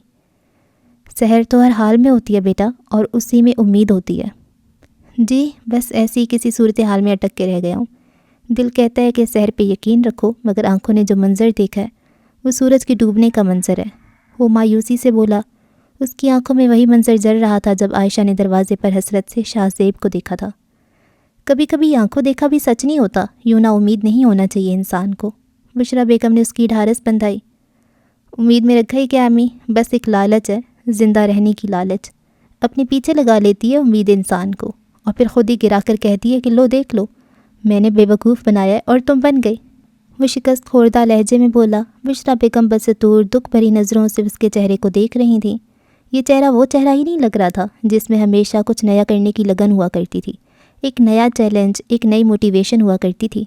سحر تو ہر حال میں ہوتی ہے بیٹا، اور اسی میں امید ہوتی ہے۔ جی بس ایسی کسی صورتحال میں اٹک کے رہ گیا ہوں۔ دل کہتا ہے کہ سحر پہ یقین رکھو، مگر آنکھوں نے جو منظر دیکھا ہے وہ سورج کے ڈوبنے کا منظر ہے۔ وہ مایوسی سے بولا۔ اس کی آنکھوں میں وہی منظر جل رہا تھا جب عائشہ نے دروازے پر حسرت سے شاہ زیب کو دیکھا تھا۔ کبھی کبھی آنکھوں دیکھا بھی سچ نہیں ہوتا، یوں نا امید نہیں ہونا چاہیے انسان کو۔ بشریٰ بیگم نے اس کی ڈھارس بندھائی۔ امید میں رکھا ہی کیا امی، بس ایک لالچ ہے، زندہ رہنے کی لالچ، اپنے پیچھے لگا لیتی ہے امید انسان کو، اور پھر خود ہی گرا کر کہتی ہے کہ لو دیکھ لو، میں نے بے وقوف بنایا ہے اور تم بن گئی۔ وہ شکست خوردہ لہجے میں بولا۔ بشریٰ بیگم بدستور دکھ بھری نظروں سے اس کے چہرے کو دیکھ رہی تھیں۔ یہ چہرہ وہ چہرہ ہی نہیں لگ رہا تھا جس میں ہمیشہ کچھ نیا کرنے کی لگن ہوا کرتی تھی، ایک نیا چیلنج، ایک نئی موٹیویشن ہوا کرتی تھی۔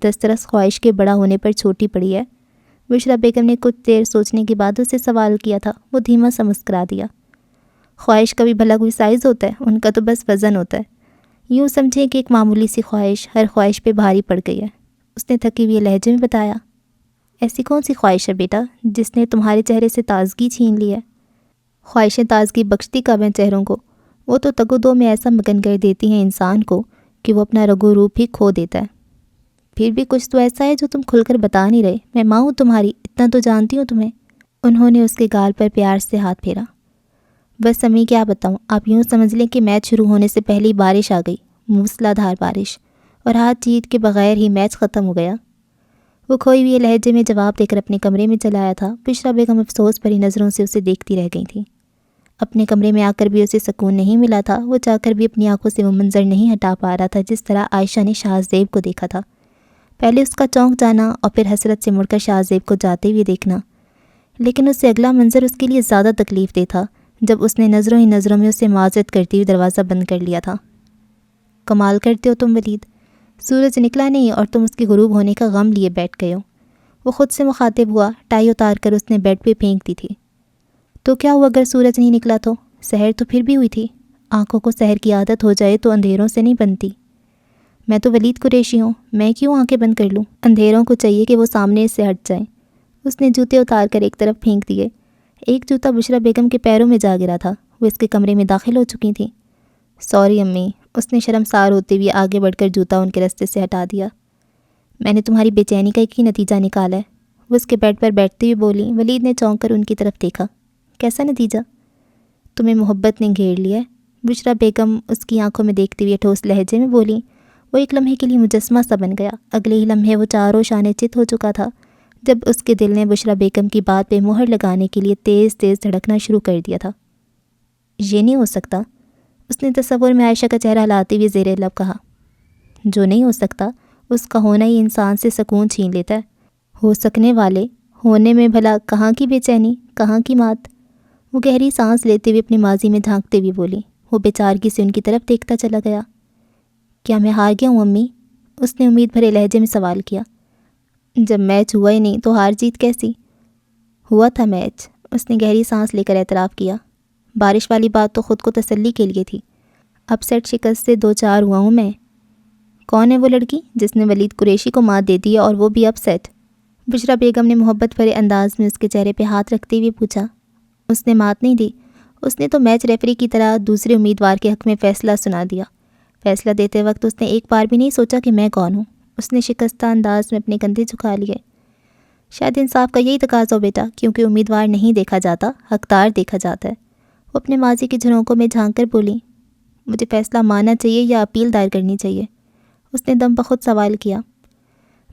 دسترس خواہش کے بڑا ہونے پر چھوٹی پڑی ہے؟ بشریٰ بیگم نے کچھ دیر سوچنے کے بعد اسے سوال کیا تھا۔ وہ دھیما سا مسکرا دیا۔ خواہش کا بھی بھلا کوئی سائز ہوتا ہے، ان کا تو بس وزن ہوتا ہے۔ یوں سمجھیں کہ ایک معمولی سی خواہش ہر خواہش پہ بھاری پڑ گئی ہے، اس نے تھکے ہوئے لہجے میں بتایا۔ ایسی کون سی خواہش ہے بیٹا جس نے تمہارے چہرے سے تازگی چھین لی ہے؟ خواہشیں تازگی بخشتی کب ہیں چہروں کو؟ وہ تو تگ و دو میں ایسا مگن کر دیتی ہیں انسان کو کہ وہ اپنا رگ و روپ ہی کھو دیتا ہے۔ پھر بھی کچھ تو ایسا ہے جو تم کھل کر بتا نہیں رہے۔ میں ماں ہوں تمہاری، اتنا تو جانتی ہوں تمہیں۔ انہوں نے اس کے گال پر پیار سے ہاتھ پھیرا۔ بس امی کیا بتاؤں، آپ یوں سمجھ لیں کہ میچ شروع ہونے سے پہلے ہی بارش آ گئی، موسلا دھار بارش، اور ہاتھ جیت کے بغیر ہی میچ ختم ہو گیا۔ وہ کھوئی ہوئے لہجے میں جواب دے کر اپنے کمرے میں چلایا تھا۔ بشریٰ بیگم افسوس بھری نظروں سے اسے دیکھتی رہ گئی تھیں۔ اپنے کمرے میں آ کر بھی اسے سکون نہیں ملا تھا۔ وہ چاہ کر بھی اپنی آنکھوں سے وہ منظر نہیں ہٹا پا رہا تھا جس طرح عائشہ نے شاہ زیب کو دیکھا تھا۔ پہلے اس کا چونک جانا اور پھر حسرت سے مڑ کر شاہ زیب کو جاتے ہوئے دیکھنا، لیکن اس سے اگلا منظر اس کے لیے زیادہ تکلیف دہ تھا جب اس نے نظروں ہی نظروں میں اسے معذرت کرتی ہوئی دروازہ بند کر لیا تھا۔ کمال کرتے ہو تم ولید، سورج نکلا نہیں اور تم اس کے غروب ہونے کا غم لیے بیٹھ گئے ہو۔ وہ خود سے مخاطب ہوا، ٹائی اتار کر اس نے بیڈ پہ پھینک دی تھی۔ تو کیا ہوا اگر سورج نہیں نکلا تو؟ سحر تو پھر بھی ہوئی تھی، آنکھوں کو سحر کی عادت ہو جائے تو اندھیروں سے نہیں بنتی۔ میں تو ولید قریشی ہوں، میں کیوں آنکھیں بند کر لوں؟ اندھیروں کو چاہیے کہ وہ سامنے سے ہٹ جائیں۔ اس نے جوتے اتار کر ایک طرف پھینک دیے۔ ایک جوتا بشرا بیگم کے پیروں میں جا گرا تھا، وہ اس کے کمرے میں داخل ہو چکی تھیں۔ سوری امی، اس نے شرمسار ہوتے ہوئے آگے بڑھ کر جوتا ان کے راستے سے ہٹا دیا۔ میں نے تمہاری بے چینی کا ایک ہی نتیجہ نکالا ہے، وہ اس کے بیڈ پر بیٹھتے ہوئے بولی۔ ولید نے چونک کر ان کی طرف دیکھا۔ کیسا نتیجہ؟ تمہیں محبت نے گھیر لیا ہے، بشرا بیگم اس کی آنکھوں میں دیکھتے ہوئے ٹھوس لہجے میں بولی۔ وہ ایک لمحے کے لیے مجسمہ سا بن گیا، اگلے ہی لمحے وہ چاروں شانے چت ہو چکا تھا، جب اس کے دل نے بشرا بیگم کی بات پہ مہر لگانے کے لیے تیز تیز دھڑکنا شروع کر دیا تھا۔ یہ نہیں ہو سکتا، اس نے تصور میں عائشہ کا چہرہ ہلاتے ہوئے زیر لب کہا۔ جو نہیں ہو سکتا اس کا ہونا ہی انسان سے سکون چھین لیتا ہے، ہو سکنے والے ہونے میں بھلا کہاں کی بے چینی، کہاں کی مات؟ وہ گہری سانس لیتے ہوئے اپنی ماضی میں جھانکتے ہوئے بولی۔ وہ بیچارگی سے ان کی طرف دیکھتا چلا گیا۔ کیا میں ہار گیا ہوں امی؟ اس نے امید بھرے لہجے میں سوال کیا۔ جب میچ ہوا ہی نہیں تو ہار جیت کیسی؟ ہوا تھا میچ، اس نے گہری سانس لے کر اعتراف کیا۔ بارش والی بات تو خود کو تسلی کے لیے تھی، اب سیٹ شکست سے 2-4 ہوا ہوں میں۔ کون ہے وہ لڑکی جس نے ولید قریشی کو مات دے دی اور وہ بھی اب سیٹ؟ بشرا بیگم نے محبت بھرے انداز میں اس کے چہرے پہ ہاتھ رکھتے ہوئے پوچھا۔ اس نے مات نہیں دی، اس نے تو میچ ریفری کی طرح دوسرے امیدوار کے حق میں فیصلہ سنا دیا۔ فیصلہ دیتے وقت اس نے ایک بار بھی نہیں سوچا کہ میں کون ہوں۔ اس نے شکستہ انداز میں اپنے کندھے جھکا لیے۔ شاید انصاف کا یہی تقاضا ہو بیٹا، کیونکہ امیدوار نہیں دیکھا جاتا، حقدار دیکھا جاتا ہے۔ وہ اپنے ماضی کے جھرونکوں میں جھانک کر بولی۔ مجھے فیصلہ ماننا چاہیے یا اپیل دائر کرنی چاہیے؟ اس نے دم بخود سوال کیا۔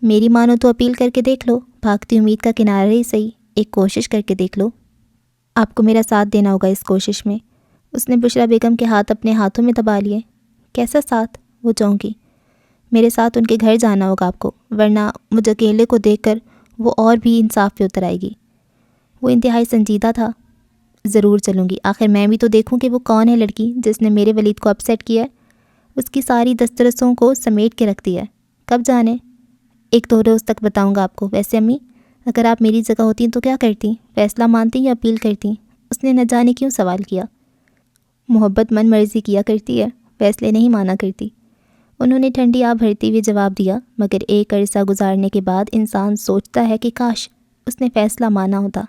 میری مانو تو اپیل کر کے دیکھ لو، بھاگتی امید کا کنارہ ہی صحیح، ایک کوشش کر کے دیکھ لو۔ آپ کو میرا ساتھ دینا ہوگا اس کوشش میں۔ اس نے بشرا بیگم کے ہاتھ اپنے ہاتھوں میں دبا لیے۔ کیسا ساتھ؟ وہ چونکی۔ میرے ساتھ ان کے گھر جانا ہوگا آپ کو، ورنہ مجھے اکیلے کو دیکھ کر وہ اور بھی انصاف پہ اتر آئے گی۔ وہ انتہائی سنجیدہ تھا۔ ضرور چلوں گی، آخر میں بھی تو دیکھوں کہ وہ کون ہے لڑکی جس نے میرے ولید کو اپسیٹ کیا ہے، اس کی ساری دسترسوں کو سمیٹ کے رکھ دیا ہے۔ کب جانے؟ 1-2 روز تک بتاؤں گا آپ کو۔ ویسے امی، اگر آپ میری جگہ ہوتی تو کیا کرتی؟ فیصلہ مانتی یا اپیل کرتی؟ اس نے نہ جانے کیوں سوال کیا۔ محبت من مرضی کیا کرتی ہے، فیصلے نہیں مانا کرتی۔ انہوں نے ٹھنڈی آب بھرتے ہوئے جواب دیا، مگر ایک عرصہ گزارنے کے بعد انسان سوچتا ہے کہ کاش اس نے فیصلہ مانا ہوتا۔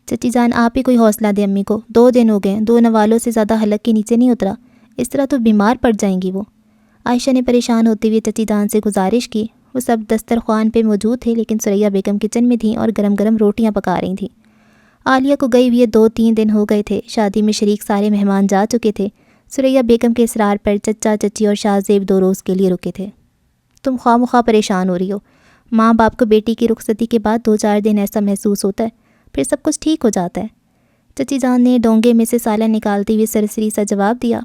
چچی جان، آپ ہی کوئی حوصلہ دیں امی کو، 2 دن ہو گئے، 2 نوالوں سے زیادہ حلق کے نیچے نہیں اترا، اس طرح تو بیمار پڑ جائیں گی وہ۔ عائشہ نے پریشان ہوتے ہوئے چچی جان سے گزارش کی۔ وہ سب دسترخوان پہ موجود تھے، لیکن ثریا بیگم کچن میں تھیں اور گرم گرم روٹیاں پکا رہی تھیں۔ عالیہ کو گئی ہوئے 2-3 دن ہو گئے تھے، شادی میں شریک سارے مہمان جا چکے تھے۔ ثریا بیگم کے اصرار پر چچا چچی اور شاہ زیب 2 روز کے لیے رکے تھے۔ تم خواہ مخواہ پریشان ہو رہی ہو، ماں باپ کو بیٹی کی رخصتی کے بعد 2-4 دن ایسا محسوس ہوتا ہے، پھر سب کچھ ٹھیک ہو جاتا ہے۔ چچی جان نے ڈونگے میں سے سالن نکالتے ہوئے سرسری سا جواب دیا۔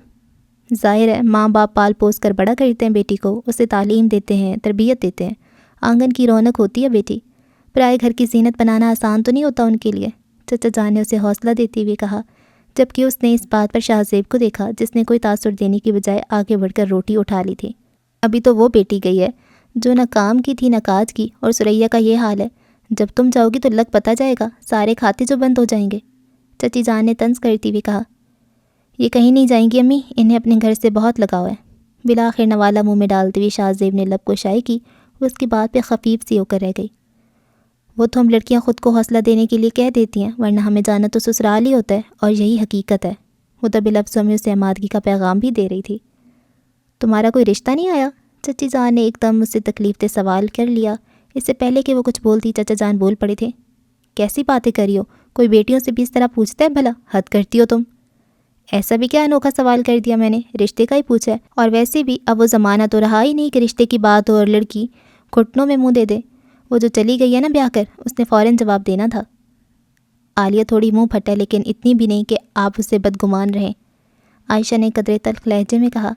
ظاہر ہے ماں باپ پال پوس کر بڑا کرتے ہیں بیٹی کو، اسے تعلیم دیتے ہیں، تربیت دیتے ہیں، آنگن کی رونق ہوتی ہے بیٹی۔ پرائے گھر کی زینت بنانا آسان تو نہیں ہوتا ان کے لیے، چچا جان نے اسے حوصلہ دیتے ہوئے کہا، جبکہ اس نے اس بات پر شاہ زیب کو دیکھا جس نے کوئی تاثر دینے کی بجائے آگے بڑھ کر روٹی اٹھا لی تھی۔ ابھی تو وہ بیٹی گئی ہے جو نہ کام کی تھی نہ کاج کی، اور ثریا کا یہ حال ہے، جب تم جاؤ گی تو لگ پتہ جائے گا، سارے کھاتے جو بند ہو جائیں گے۔ چچی جان نے طنز کرتی ہوئی کہا، یہ کہیں نہیں جائیں گی امی، انہیں اپنے گھر سے بہت لگاؤ ہے۔ بالآخر نوالا منہ میں ڈالتے ہوئے شاہ زیب نے لب کشائی کی، وہ اس کی بات پہ خفیف سی ہو کر رہ گئی۔ وہ تو ہم لڑکیاں خود کو حوصلہ دینے کے لیے کہہ دیتی ہیں، ورنہ ہمیں جانا تو سسرال ہی ہوتا ہے، اور یہی حقیقت ہے۔ وہ دبے لفظوں میں اسے امادگی کا پیغام بھی دے رہی تھی۔ تمہارا کوئی رشتہ نہیں آیا؟ چچی جان نے ایک دم اس سے تکلیف دہ سوال کر لیا۔ اس سے پہلے کہ وہ کچھ بولتی چچا جان بول پڑے تھے، کیسی باتیں کری ہو، کوئی بیٹیوں سے بھی اس طرح پوچھتا ہے بھلا؟ حد کرتی ہو تم۔ ایسا بھی کیا انوکھا سوال کر دیا میں نے، رشتے کا ہی پوچھا ہے، اور ویسے بھی اب وہ زمانہ تو رہا ہی نہیں کہ رشتے کی بات ہو اور لڑکی گھٹنوں میں منہ دے دے۔ وہ جو چلی گئی ہے نا بیاہ کر، اس نے فوراً جواب دینا تھا۔ عالیہ تھوڑی منہ پھٹا، لیکن اتنی بھی نہیں کہ آپ اسے بدگمان رہیں۔ عائشہ نے قدرے تلخ لہجے میں کہا،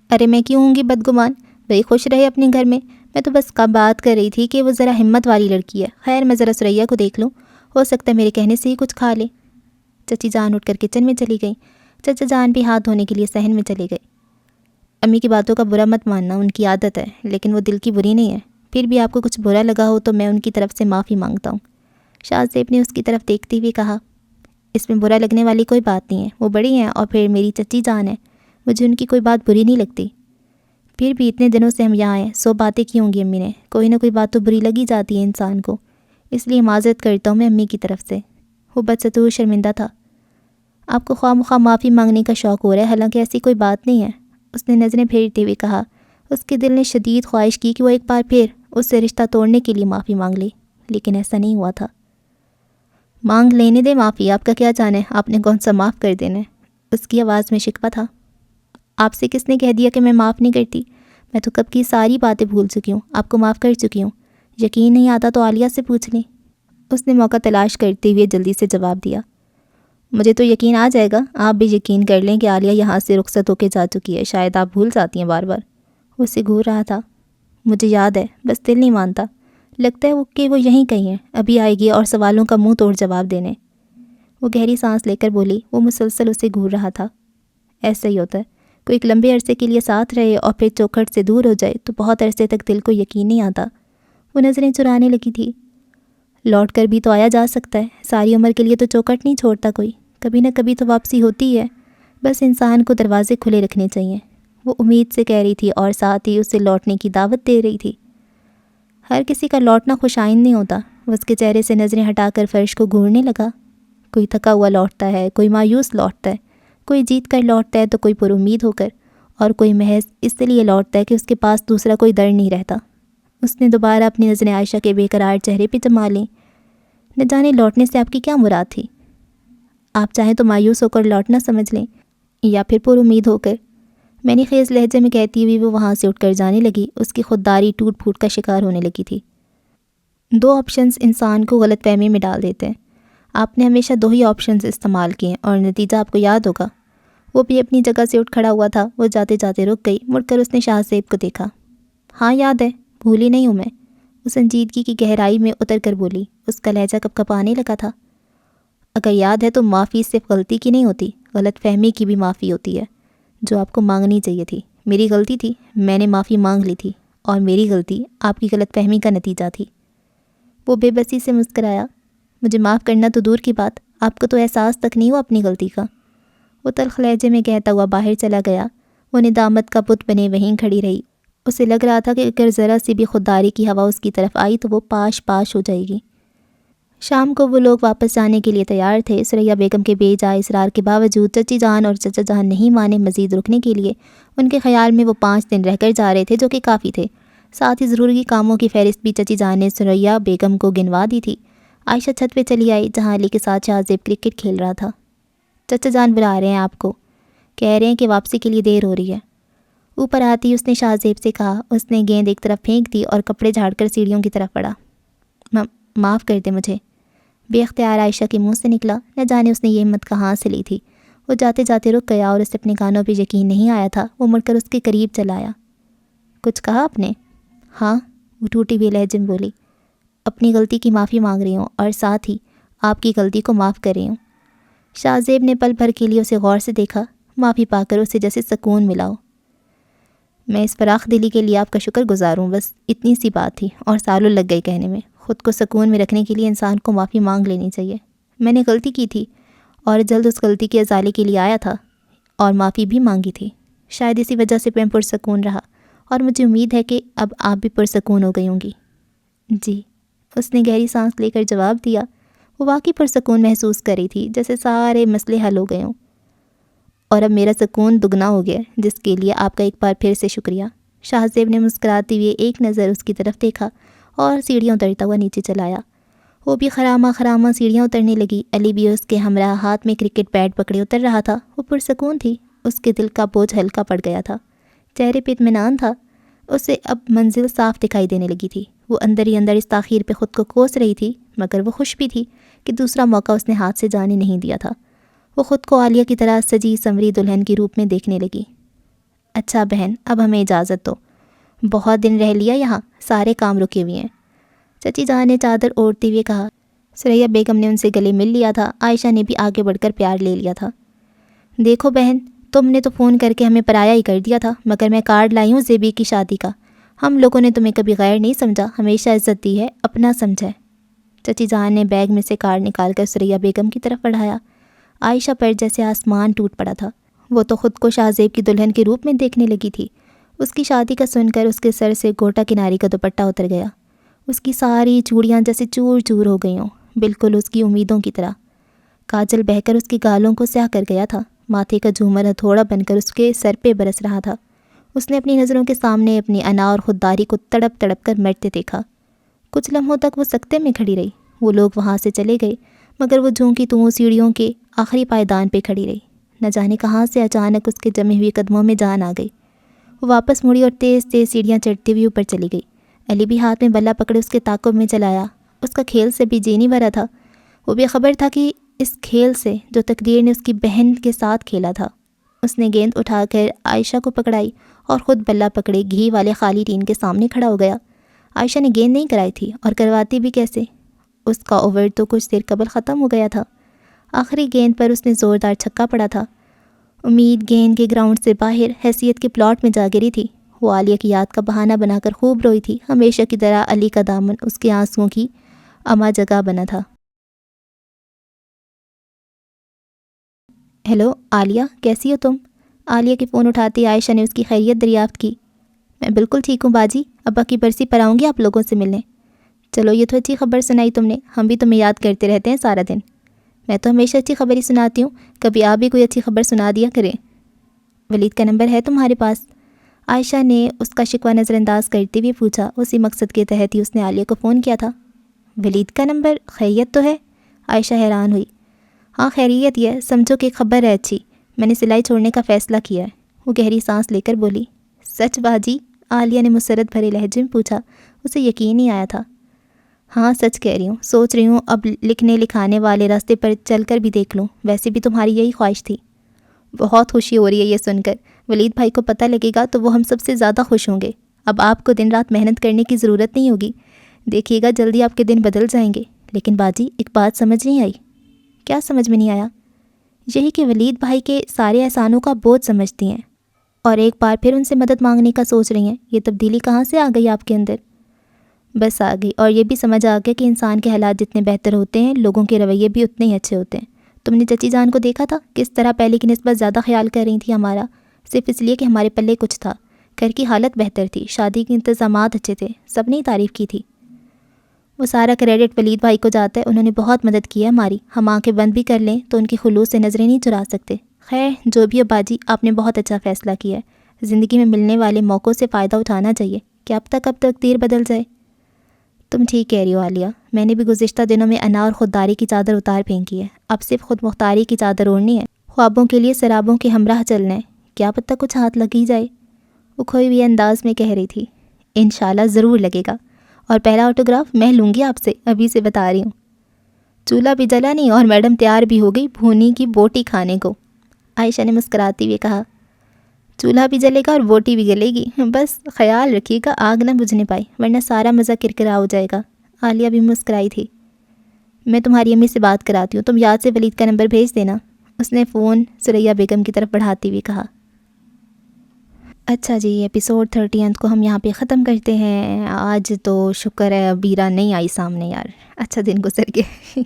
ارے میں کیوں ہوں گی بدگمان، بھئی خوش رہے اپنے گھر میں تو بس بات کر رہی تھی کہ وہ ذرا ہمت والی لڑکی ہے۔ خیر میں ذرا ثریا کو دیکھ لوں، ہو سکتا ہے میرے کہنے سے ہی کچھ کھا لے۔ چچی جان اٹھ کر کچن میں چلی گئیں۔ چچا جان بھی ہاتھ دھونے کے لیے صحن میں چلے گئے۔ امی کی باتوں کا برا مت ماننا، ان کی عادت ہے، لیکن وہ دل کی بری نہیں ہے۔ پھر بھی آپ کو کچھ برا لگا ہو تو میں ان کی طرف سے معافی مانگتا ہوں۔ شاہ زیب نے اس کی طرف دیکھتے ہوئے کہا، اس میں برا لگنے والی کوئی بات نہیں ہے، وہ بڑی ہیں اور پھر میری چچی جان ہے، مجھے ان کی کوئی بات بری نہیں لگتی۔ پھر بھی اتنے دنوں سے ہم یہاں آئے، 100 باتیں کی ہوں گی امی نے، کوئی نہ کوئی بات تو بری لگی جاتی ہے انسان کو، اس لیے معذرت کرتا ہوں میں امی کی طرف سے۔ وہ بدستور شرمندہ تھا۔ آپ کو خواہ مخواہ معافی مانگنے کا شوق ہو رہا ہے، حالانکہ ایسی کوئی بات نہیں ہے، اس نے نظریں پھیرتے ہوئے کہا۔ اس کے دل نے شدید خواہش کی کہ وہ ایک بار پھر اس سے رشتہ توڑنے کے لیے معافی مانگ لے، لیکن ایسا نہیں ہوا تھا۔ مانگ لینے دے معافی، آپ کا کیا جانا ہے، آپ نے کون سا معاف کر دینا ہے؟ اس کی آواز میں شکوہ تھا۔ آپ سے کس نے کہہ دیا کہ میں معاف نہیں کرتی؟ میں تو کب کی ساری باتیں بھول چکی ہوں، آپ کو معاف کر چکی ہوں۔ یقین نہیں آتا تو عالیہ سے پوچھ لیں۔ اس نے موقع تلاش کرتے ہوئے جلدی سے جواب دیا۔ مجھے تو یقین آ جائے گا، آپ بھی یقین کر لیں کہ عالیہ یہاں سے رخصت ہو کے جا چکی ہے، شاید آپ بھول جاتی ہیں بار بار۔ وہ اسے گھور رہا تھا۔ مجھے یاد ہے، بس دل نہیں مانتا، لگتا ہے کہ وہ یہیں کہیں ہے، ابھی آئے گی اور سوالوں کا منہ توڑ جواب دینے۔ وہ گہری سانس لے کر بولی۔ وہ مسلسل اسے گھور رہا تھا۔ ایسا ہی ہوتا ہے، کوئی ایک لمبے عرصے کے لیے ساتھ رہے اور پھر چوکھٹ سے دور ہو جائے تو بہت عرصے تک دل کو یقین نہیں آتا۔ وہ نظریں چرانے لگی تھی۔ لوٹ کر بھی تو آیا جا سکتا ہے، ساری عمر کے لیے تو چوکھٹ نہیں چھوڑتا کوئی، کبھی نہ کبھی تو واپسی ہوتی ہے، بس انسان کو دروازے کھلے رکھنے چاہیے۔ وہ امید سے کہہ رہی تھی اور ساتھ ہی اسے لوٹنے کی دعوت دے رہی تھی۔ ہر کسی کا لوٹنا خوش آئند نہیں ہوتا۔ وہ اس کے چہرے سے نظریں ہٹا کر فرش کو گھورنے لگا۔ کوئی تھکا ہوا لوٹتا ہے، کوئی مایوس لوٹتا ہے، کوئی جیت کر لوٹتا ہے تو کوئی پر امید ہو کر، اور کوئی محض اس لیے لوٹتا ہے کہ اس کے پاس دوسرا کوئی در نہیں رہتا۔ اس نے دوبارہ اپنی نظریں عائشہ کے بے قرار چہرے پہ جما لیں۔ نہ جانے لوٹنے سے آپ کی کیا مراد تھی؟ آپ چاہیں تو مایوس ہو کر لوٹنا سمجھ لیں، یا پھر پر امید ہو کر۔ میں نے خیز لہجے میں کہتی ہوئی وہ وہاں سے اٹھ کر جانے لگی۔ اس کی خودداری ٹوٹ پھوٹ کا شکار ہونے لگی تھی۔ 2 آپشنز انسان کو غلط فہمی میں ڈال دیتے ہیں۔ آپ نے ہمیشہ 2 ہی آپشنز استعمال کیے اور نتیجہ آپ کو یاد ہوگا۔ وہ بھی اپنی جگہ سے اٹھ کھڑا ہوا تھا۔ وہ جاتے جاتے رک گئی، مڑ کر اس نے شاہ زیب کو دیکھا۔ ہاں یاد ہے، بھولی نہیں ہوں میں۔ وہ سنجیدگی کی گہرائی میں اتر کر بولی۔ اس کا لہجہ کب کب آنے لگا تھا۔ اگر یاد ہے تو معافی صرف غلطی کی نہیں ہوتی، غلط فہمی کی بھی معافی ہوتی ہے، جو آپ کو مانگنی چاہیے تھی۔ میری غلطی تھی، میں نے معافی مانگ لی تھی، اور میری غلطی آپ کی غلط فہمی کا نتیجہ تھی۔ وہ بے بسی سے مسکرایا۔ مجھے معاف کرنا تو دور کی بات، آپ کو تو احساس تک نہیں ہوا اپنی غلطی کا۔ وہ تلخ لہجے میں کہتا ہوا باہر چلا گیا۔ وہ ندامت کا بت بنے وہیں کھڑی رہی۔ اسے لگ رہا تھا کہ اگر ذرا سی بھی خودداری کی ہوا اس کی طرف آئی تو وہ پاش پاش ہو جائے گی۔ شام کو وہ لوگ واپس جانے کے لیے تیار تھے۔ ثریا بیگم کے بے جائے اصرار کے باوجود چچی جان اور چچا جان نہیں مانے مزید رکنے کے لیے۔ ان کے خیال میں وہ 5 دن رہ کر جا رہے تھے، جو کہ کافی تھے۔ ساتھ ہی ضروری کاموں کی فہرست بھی چچی جان نے ثریا بیگم کو گنوا دی تھی۔ عائشہ چھت پہ چلی آئی، جہاں علی کے ساتھ شاہ زیب کرکٹ کھیل رہا تھا۔ چچا جان بلا رہے ہیں آپ کو، کہہ رہے ہیں کہ واپسی کے لیے دیر ہو رہی ہے۔ اوپر آتی اس نے شاہ زیب سے کہا۔ اس نے گیند ایک طرف پھینک دی اور کپڑے جھاڑ کر سیڑھیوں کی طرف بڑھا۔ معاف کر دے مجھے، بے اختیار عائشہ کے منہ سے نکلا۔ نہ جانے اس نے یہ ہمت کہاں سے لی تھی۔ وہ جاتے جاتے رک گیا اور اسے اپنے کانوں پہ یقین نہیں آیا تھا۔ وہ مڑ کر اس کے قریب چلا آیا۔ کچھ کہا آپ نے؟ ہاں، وہ ٹوٹی ہوئی لہجے میں بولی۔ اپنی غلطی کی معافی مانگ رہی ہوں اور ساتھ ہی آپ کی غلطی کو معاف کر رہی ہوں۔ شاہ زیب نے پل بھر کے لیے اسے غور سے دیکھا۔ معافی پا کر اسے جیسے سکون ملا ہو۔ میں اس فراخ دلی کے لیے آپ کا شکر گزار ہوں، بس اتنی سی بات تھی اور سالوں لگ گئی کہنے میں۔ خود کو سکون میں رکھنے کے لیے انسان کو معافی مانگ لینی چاہیے۔ میں نے غلطی کی تھی اور جلد اس غلطی کے ازالے کے لیے آیا تھا اور معافی بھی مانگی تھی۔ شاید اسی وجہ سے میں پرسکون رہا اور مجھے امید ہے کہ اب آپ بھی پرسکون ہو گئی ہوں گی۔ جی، اس نے گہری سانس لے کر جواب دیا۔ وہ واقعی پرسکون محسوس کر رہی تھی، جیسے سارے مسئلے حل ہو گئے ہوں، اور اب میرا سکون دگنا ہو گیا، جس کے لیے آپ کا ایک بار پھر سے شکریہ۔ شاہ زیب نے مسکراتے ہوئے ایک نظر اس کی طرف دیکھا اور سیڑھیاں اترتا ہوا نیچے چلا آیا۔ وہ بھی خرامہ خرامہ سیڑھیاں اترنے لگی۔ علی بھی اس کے ہمراہ ہاتھ میں کرکٹ بیٹ پکڑے اتر رہا تھا۔ وہ پرسکون تھی، اس کے دل کا بوجھ ہلکا پڑ گیا تھا، چہرے پہ اطمینان تھا۔ اسے اب منزل صاف دکھائی دینے لگی تھی۔ وہ اندر ہی اندر اس تاخیر پہ خود کو کوس رہی تھی، مگر وہ خوش بھی تھی کہ دوسرا موقع اس نے ہاتھ سے جانے نہیں دیا تھا۔ وہ خود کو عالیہ کی طرح سجی سنوری دلہن کے روپ میں دیکھنے لگی۔ اچھا بہن، اب ہمیں اجازت دو، بہت دن رہ لیا یہاں، سارے کام رکے ہوئے ہیں، چچی جان نے چادر اوڑھتے ہوئے کہا۔ ثریا بیگم نے ان سے گلے مل لیا تھا۔ عائشہ نے بھی آگے بڑھ کر پیار لے لیا تھا۔ دیکھو بہن، تم نے تو فون کر کے ہمیں پرایا ہی کر دیا تھا، مگر میں کارڈ لائی ہوں زیبی کی شادی کا۔ ہم لوگوں نے تمہیں کبھی غیر نہیں سمجھا، ہمیشہ عزت دی ہے، اپنا سمجھا ہے۔ چچی جان نے بیگ میں سے کارڈ نکال کر سریا بیگم کی طرف بڑھایا۔ عائشہ پر جیسے آسمان ٹوٹ پڑا تھا۔ وہ تو خود کو شاہزیب کی دلہن کے روپ میں دیکھنے لگی تھی۔ اس کی شادی کا سن کر اس کے سر سے گوٹا کناری کا دوپٹہ اتر گیا۔ اس کی ساری چوڑیاں جیسے چور چور ہو گئی ہوں، بالکل اس کی امیدوں کی طرح۔ کاجل بہہ کر اس کی گالوں کو سیاہ کر گیا تھا، ماتھے کا جھومر ہتھوڑا بن کر اس کے سر پہ برس رہا تھا۔ اس نے اپنی نظروں کے سامنے اپنی انا اور خودداری کو تڑپ تڑپ کر مرتے دیکھا۔ کچھ لمحوں تک وہ سکتے میں کھڑی رہی۔ وہ لوگ وہاں سے چلے گئے، مگر وہ جھونکی تو سیڑھیوں کے آخری پائیدان پہ کھڑی رہی۔ نہ جانے کہاں سے اچانک اس کے جمے ہوئے قدموں میں جان آ گئی۔ وہ واپس مڑی اور تیز تیز سیڑھیاں چڑھتی ہوئی اوپر چلی گئی۔ علی بھی ہاتھ میں بلا پکڑے اس کے تعاقب میں چلایا۔ اس کا کھیل سے بھی جی نہیں بھرا تھا۔ وہ بے خبر تھا کہ اس کھیل سے جو تقدیر نے اس کی بہن کے ساتھ کھیلا تھا۔ اس نے گیند اٹھا کر عائشہ کو پکڑائی اور خود بلا پکڑے گھی والے خالی ٹین کے سامنے کھڑا ہو گیا۔ عائشہ نے گیند نہیں کرائی تھی، اور کرواتی بھی کیسے؟ اس کا اوور تو کچھ دیر قبل ختم ہو گیا تھا۔ آخری گیند پر اس نے زوردار چھکا پڑا تھا۔ امید گیند کے گراؤنڈ سے باہر حیثیت کے پلاٹ میں جا گری تھی۔ وہ عالیہ کی یاد کا بہانہ بنا کر خوب روئی تھی۔ ہمیشہ کی طرح علی کا دامن اس کے آنسوؤں کی اما جگہ بنا تھا۔ ہیلو عالیہ، کیسی ہو تم؟ عالیہ کے فون اٹھاتی عائشہ نے اس کی خیریت دریافت کی۔ میں بالکل ٹھیک ہوں باجی، ابا کی برسی پر آؤں گی آپ لوگوں سے ملنے۔ چلو یہ تو اچھی خبر سنائی تم نے، ہم بھی تمہیں یاد کرتے رہتے ہیں سارا دن۔ میں تو ہمیشہ اچھی خبر ہی سناتی ہوں، کبھی آپ بھی کوئی اچھی خبر سنا دیا کریں۔ ولید کا نمبر ہے تمہارے پاس؟ عائشہ نے اس کا شکوہ نظر انداز کرتے ہوئے پوچھا۔ اسی مقصد کے تحت ہی اس نے عالیہ کو فون کیا تھا۔ ولید کا نمبر؟ خیریت تو ہے؟ عائشہ حیران ہوئی۔ ہاں خیریت ہی ہے، سمجھو کہ خبر ہے اچھی، میں نے سلائی چھوڑنے کا فیصلہ کیا ہے۔ وہ گہری سانس لے کر بولی۔ سچ باجی؟ عالیہ نے مسرت بھرے لہجے میں پوچھا۔ اسے یقین نہیں آیا تھا۔ ہاں سچ کہہ رہی ہوں، سوچ رہی ہوں اب لکھنے لکھانے والے راستے پر چل کر بھی دیکھ لوں، ویسے بھی تمہاری یہی خواہش تھی۔ بہت خوشی ہو رہی ہے یہ سن کر، ولید بھائی کو پتہ لگے گا تو وہ ہم سب سے زیادہ خوش ہوں گے۔ اب آپ کو دن رات محنت کرنے کی ضرورت نہیں ہوگی، دیکھیے گا جلدی آپ کے دن بدل جائیں گے۔ لیکن باجی ایک بات سمجھ نہیں آئی۔ کیا سمجھ میں نہیں آیا؟ یہی کہ ولید بھائی کے سارے احسانوں کا بوجھ سمجھتی ہیں، اور ایک بار پھر ان سے مدد مانگنے کا سوچ رہی ہیں۔ یہ تبدیلی کہاں سے آ گئی آپ کے اندر؟ بس آ گئی، اور یہ بھی سمجھ آ گیا کہ انسان کے حالات جتنے بہتر ہوتے ہیں، لوگوں کے رویے بھی اتنے ہی اچھے ہوتے ہیں۔ تم نے چچی جان کو دیکھا تھا کس طرح پہلے کی نسبت زیادہ خیال کر رہی تھی ہمارا، صرف اس لیے کہ ہمارے پلے کچھ تھا، گھر کی حالت بہتر تھی، شادی کے انتظامات اچھے تھے، سب نے تعریف کی تھی۔ وہ سارا کریڈٹ ولید بھائی کو جاتا ہے، انہوں نے بہت مدد کی ہے ہماری، ہم آنکھیں بند بھی کر لیں تو ان کے خلوص سے نظریں نہیں چرا سکتے۔ خیر جو بھی ہو باجی، آپ نے بہت اچھا فیصلہ کیا ہے۔ زندگی میں ملنے والے موقعوں سے فائدہ اٹھانا چاہیے، کہ اب تک تقدیر بدل جائے۔ تم ٹھیک کہہ رہی ہو عالیہ، میں نے بھی گزشتہ دنوں میں انا اور خودداری کی چادر اتار پھینکی ہے، اب صرف خود مختاری کی چادر اوڑھنی ہے، خوابوں کے لیے سرابوں کے ہمراہ چلنا ہے، کیا پتہ کچھ ہاتھ لگ ہی جائے۔ وہ کھوئی ہوئی انداز میں کہہ رہی تھی۔ انشاءاللہ ضرور لگے گا، اور پہلا آٹوگراف میں لوں گی آپ سے، ابھی سے بتا رہی ہوں۔ چولہا بھی جلا نہیں اور میڈم تیار بھی ہو گئی بھونی کی بوٹی کھانے کو، عائشہ نے مسکراتے ہوئے کہا۔ چولہا بھی جلے گا اور بوٹی بھی گلے گی، بس خیال رکھیے گا آگ نہ بجھنے پائے، ورنہ سارا مزہ کرکرا ہو جائے گا۔ عالیہ بھی مسکرائی تھی۔ میں تمہاری امی سے بات کراتی ہوں، تم یاد سے ولید کا نمبر بھیج دینا، اس نے فون سریا بیگم کی طرف بڑھاتے ہوئے کہا۔ اچھا جی، ایپیسوڈ 30 کو ہم یہاں پہ ختم کرتے ہیں۔ آج تو شکر ہے بیرا نہیں آئی سامنے، یار اچھا دن گزر گیا۔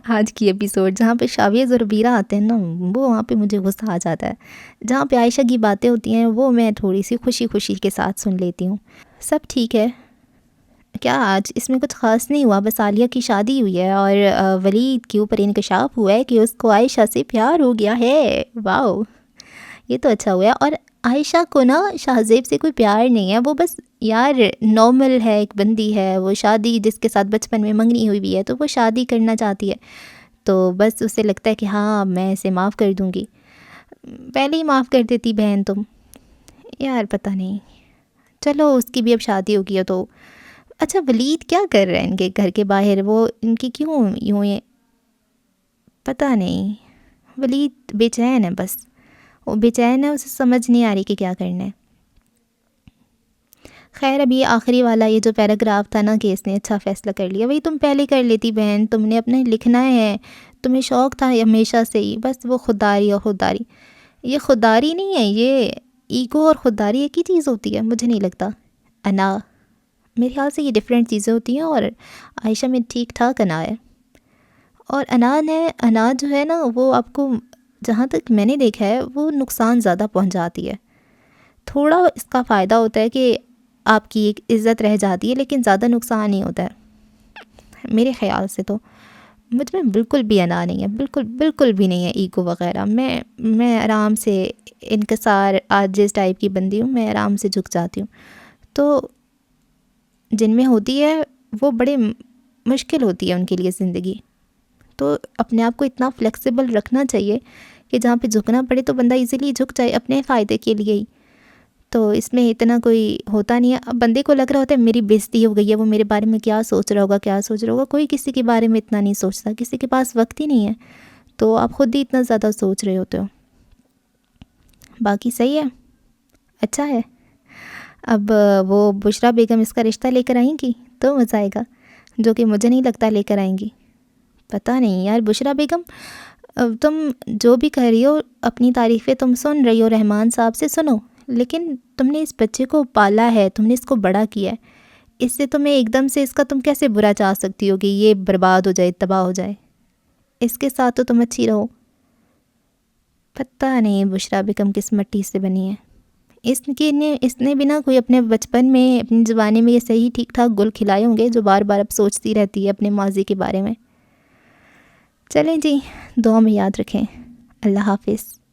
آج کی ایپیسوڈ جہاں پہ شاویز اور بیرا آتے ہیں نا، وہ وہاں پہ مجھے غصہ آ جاتا ہے۔ جہاں پہ عائشہ کی باتیں ہوتی ہیں وہ میں تھوڑی سی خوشی خوشی کے ساتھ سن لیتی ہوں۔ سب ٹھیک ہے، کیا آج اس میں کچھ خاص نہیں ہوا، بس عالیہ کی شادی ہوئی ہے اور ولید کے اوپر انکشاف ہوا ہے کہ اس کو عائشہ سے پیار ہو گیا ہے۔ واو، یہ تو اچھا ہوا ہے۔ اور عائشہ کو نا شاہزیب سے کوئی پیار نہیں ہے، وہ بس یار نارمل ہے، ایک بندی ہے، وہ شادی جس کے ساتھ بچپن میں منگنی ہوئی بھی ہے تو وہ شادی کرنا چاہتی ہے، تو بس اسے لگتا ہے کہ ہاں میں اسے معاف کر دوں گی۔ پہلے ہی معاف کر دیتی بہن تم، یار پتہ نہیں، چلو اس کی بھی اب شادی ہوگی ہے تو۔ اچھا ولید کیا کر رہے ہیں ان کے گھر کے باہر، وہ ان کی کیوں یوں یہ پتہ نہیں، ولید بے چین ہے، بس وہ بے چین ہے، اسے سمجھ نہیں آ رہی کہ کیا کرنا ہے۔ خیر ابھی آخری والا یہ جو پیراگراف تھا نا کہ اس نے اچھا فیصلہ کر لیا، وہی تم پہلے کر لیتی بہن، تم نے اپنے لکھنا ہے، تمہیں شوق تھا ہمیشہ سے ہی، بس وہ خودداری اور خودداری. یہ خودداری نہیں ہے، یہ ایگو اور خودداری ایک ہی چیز ہوتی ہے؟ مجھے نہیں لگتا. انا، میرے خیال سے یہ ڈیفرینٹ چیزیں ہوتی ہیں، اور عائشہ میں ٹھیک ٹھاک انا ہے. اور انا جو ہے نا، وہ آپ کو جہاں تک میں نے دیکھا ہے وہ نقصان زیادہ پہنچاتی ہے. تھوڑا اس کا فائدہ ہوتا ہے کہ آپ کی ایک عزت رہ جاتی ہے، لیکن زیادہ نقصان نہیں ہوتا ہے میرے خیال سے. تو مجھ میں بالکل بھی انا نہیں ہے، بالکل بھی نہیں ہے ایگو وغیرہ. میں آرام سے انکسار عاجز ٹائپ کی بندی ہوں، میں آرام سے جھک جاتی ہوں. تو جن میں ہوتی ہے وہ بڑے مشکل ہوتی ہے ان کے لیے زندگی. تو اپنے آپ کو اتنا فلیکسیبل رکھنا چاہیے کہ جہاں پہ جھکنا پڑے تو بندہ ایزیلی جھک جائے اپنے فائدے کے لیے ہی. تو اس میں اتنا کوئی ہوتا نہیں ہے. اب بندے کو لگ رہا ہوتا ہے میری بےزتی ہو گئی ہے، وہ میرے بارے میں کیا سوچ رہا ہوگا. کوئی کسی کے بارے میں اتنا نہیں سوچتا، کسی کے پاس وقت ہی نہیں ہے. تو آپ خود ہی اتنا زیادہ سوچ رہے ہوتے ہو. باقی صحیح ہے، اچھا ہے. اب وہ بشریٰ بیگم اس کا رشتہ لے کر آئیں گی تو مزہ آئے گا، جو کہ مجھے نہیں لگتا لے کر آئیں گی. پتہ نہیں یار. بشریٰ بیگم، تم جو بھی کہہ رہی ہو اپنی تعریفیں تم سن رہی ہو رحمان صاحب سے، سنو، لیکن تم نے اس بچے کو پالا ہے، تم نے اس کو بڑا کیا ہے. اس سے تمہیں ایک دم سے اس کا تم کیسے برا چاہ سکتی ہو کہ یہ برباد ہو جائے، تباہ ہو جائے؟ اس کے ساتھ تو تم اچھی رہو. پتہ نہیں بشریٰ بیگم کس مٹی سے بنی ہے. اس نے بنا کوئی اپنے بچپن میں اپنی زبانی میں یہ صحیح ٹھیک ٹھاک گل کھلائے ہوں گے جو بار بار اب سوچتی رہتی ہے اپنے ماضی کے بارے میں. چلیں جی، دعا میں یاد رکھیں. اللہ حافظ.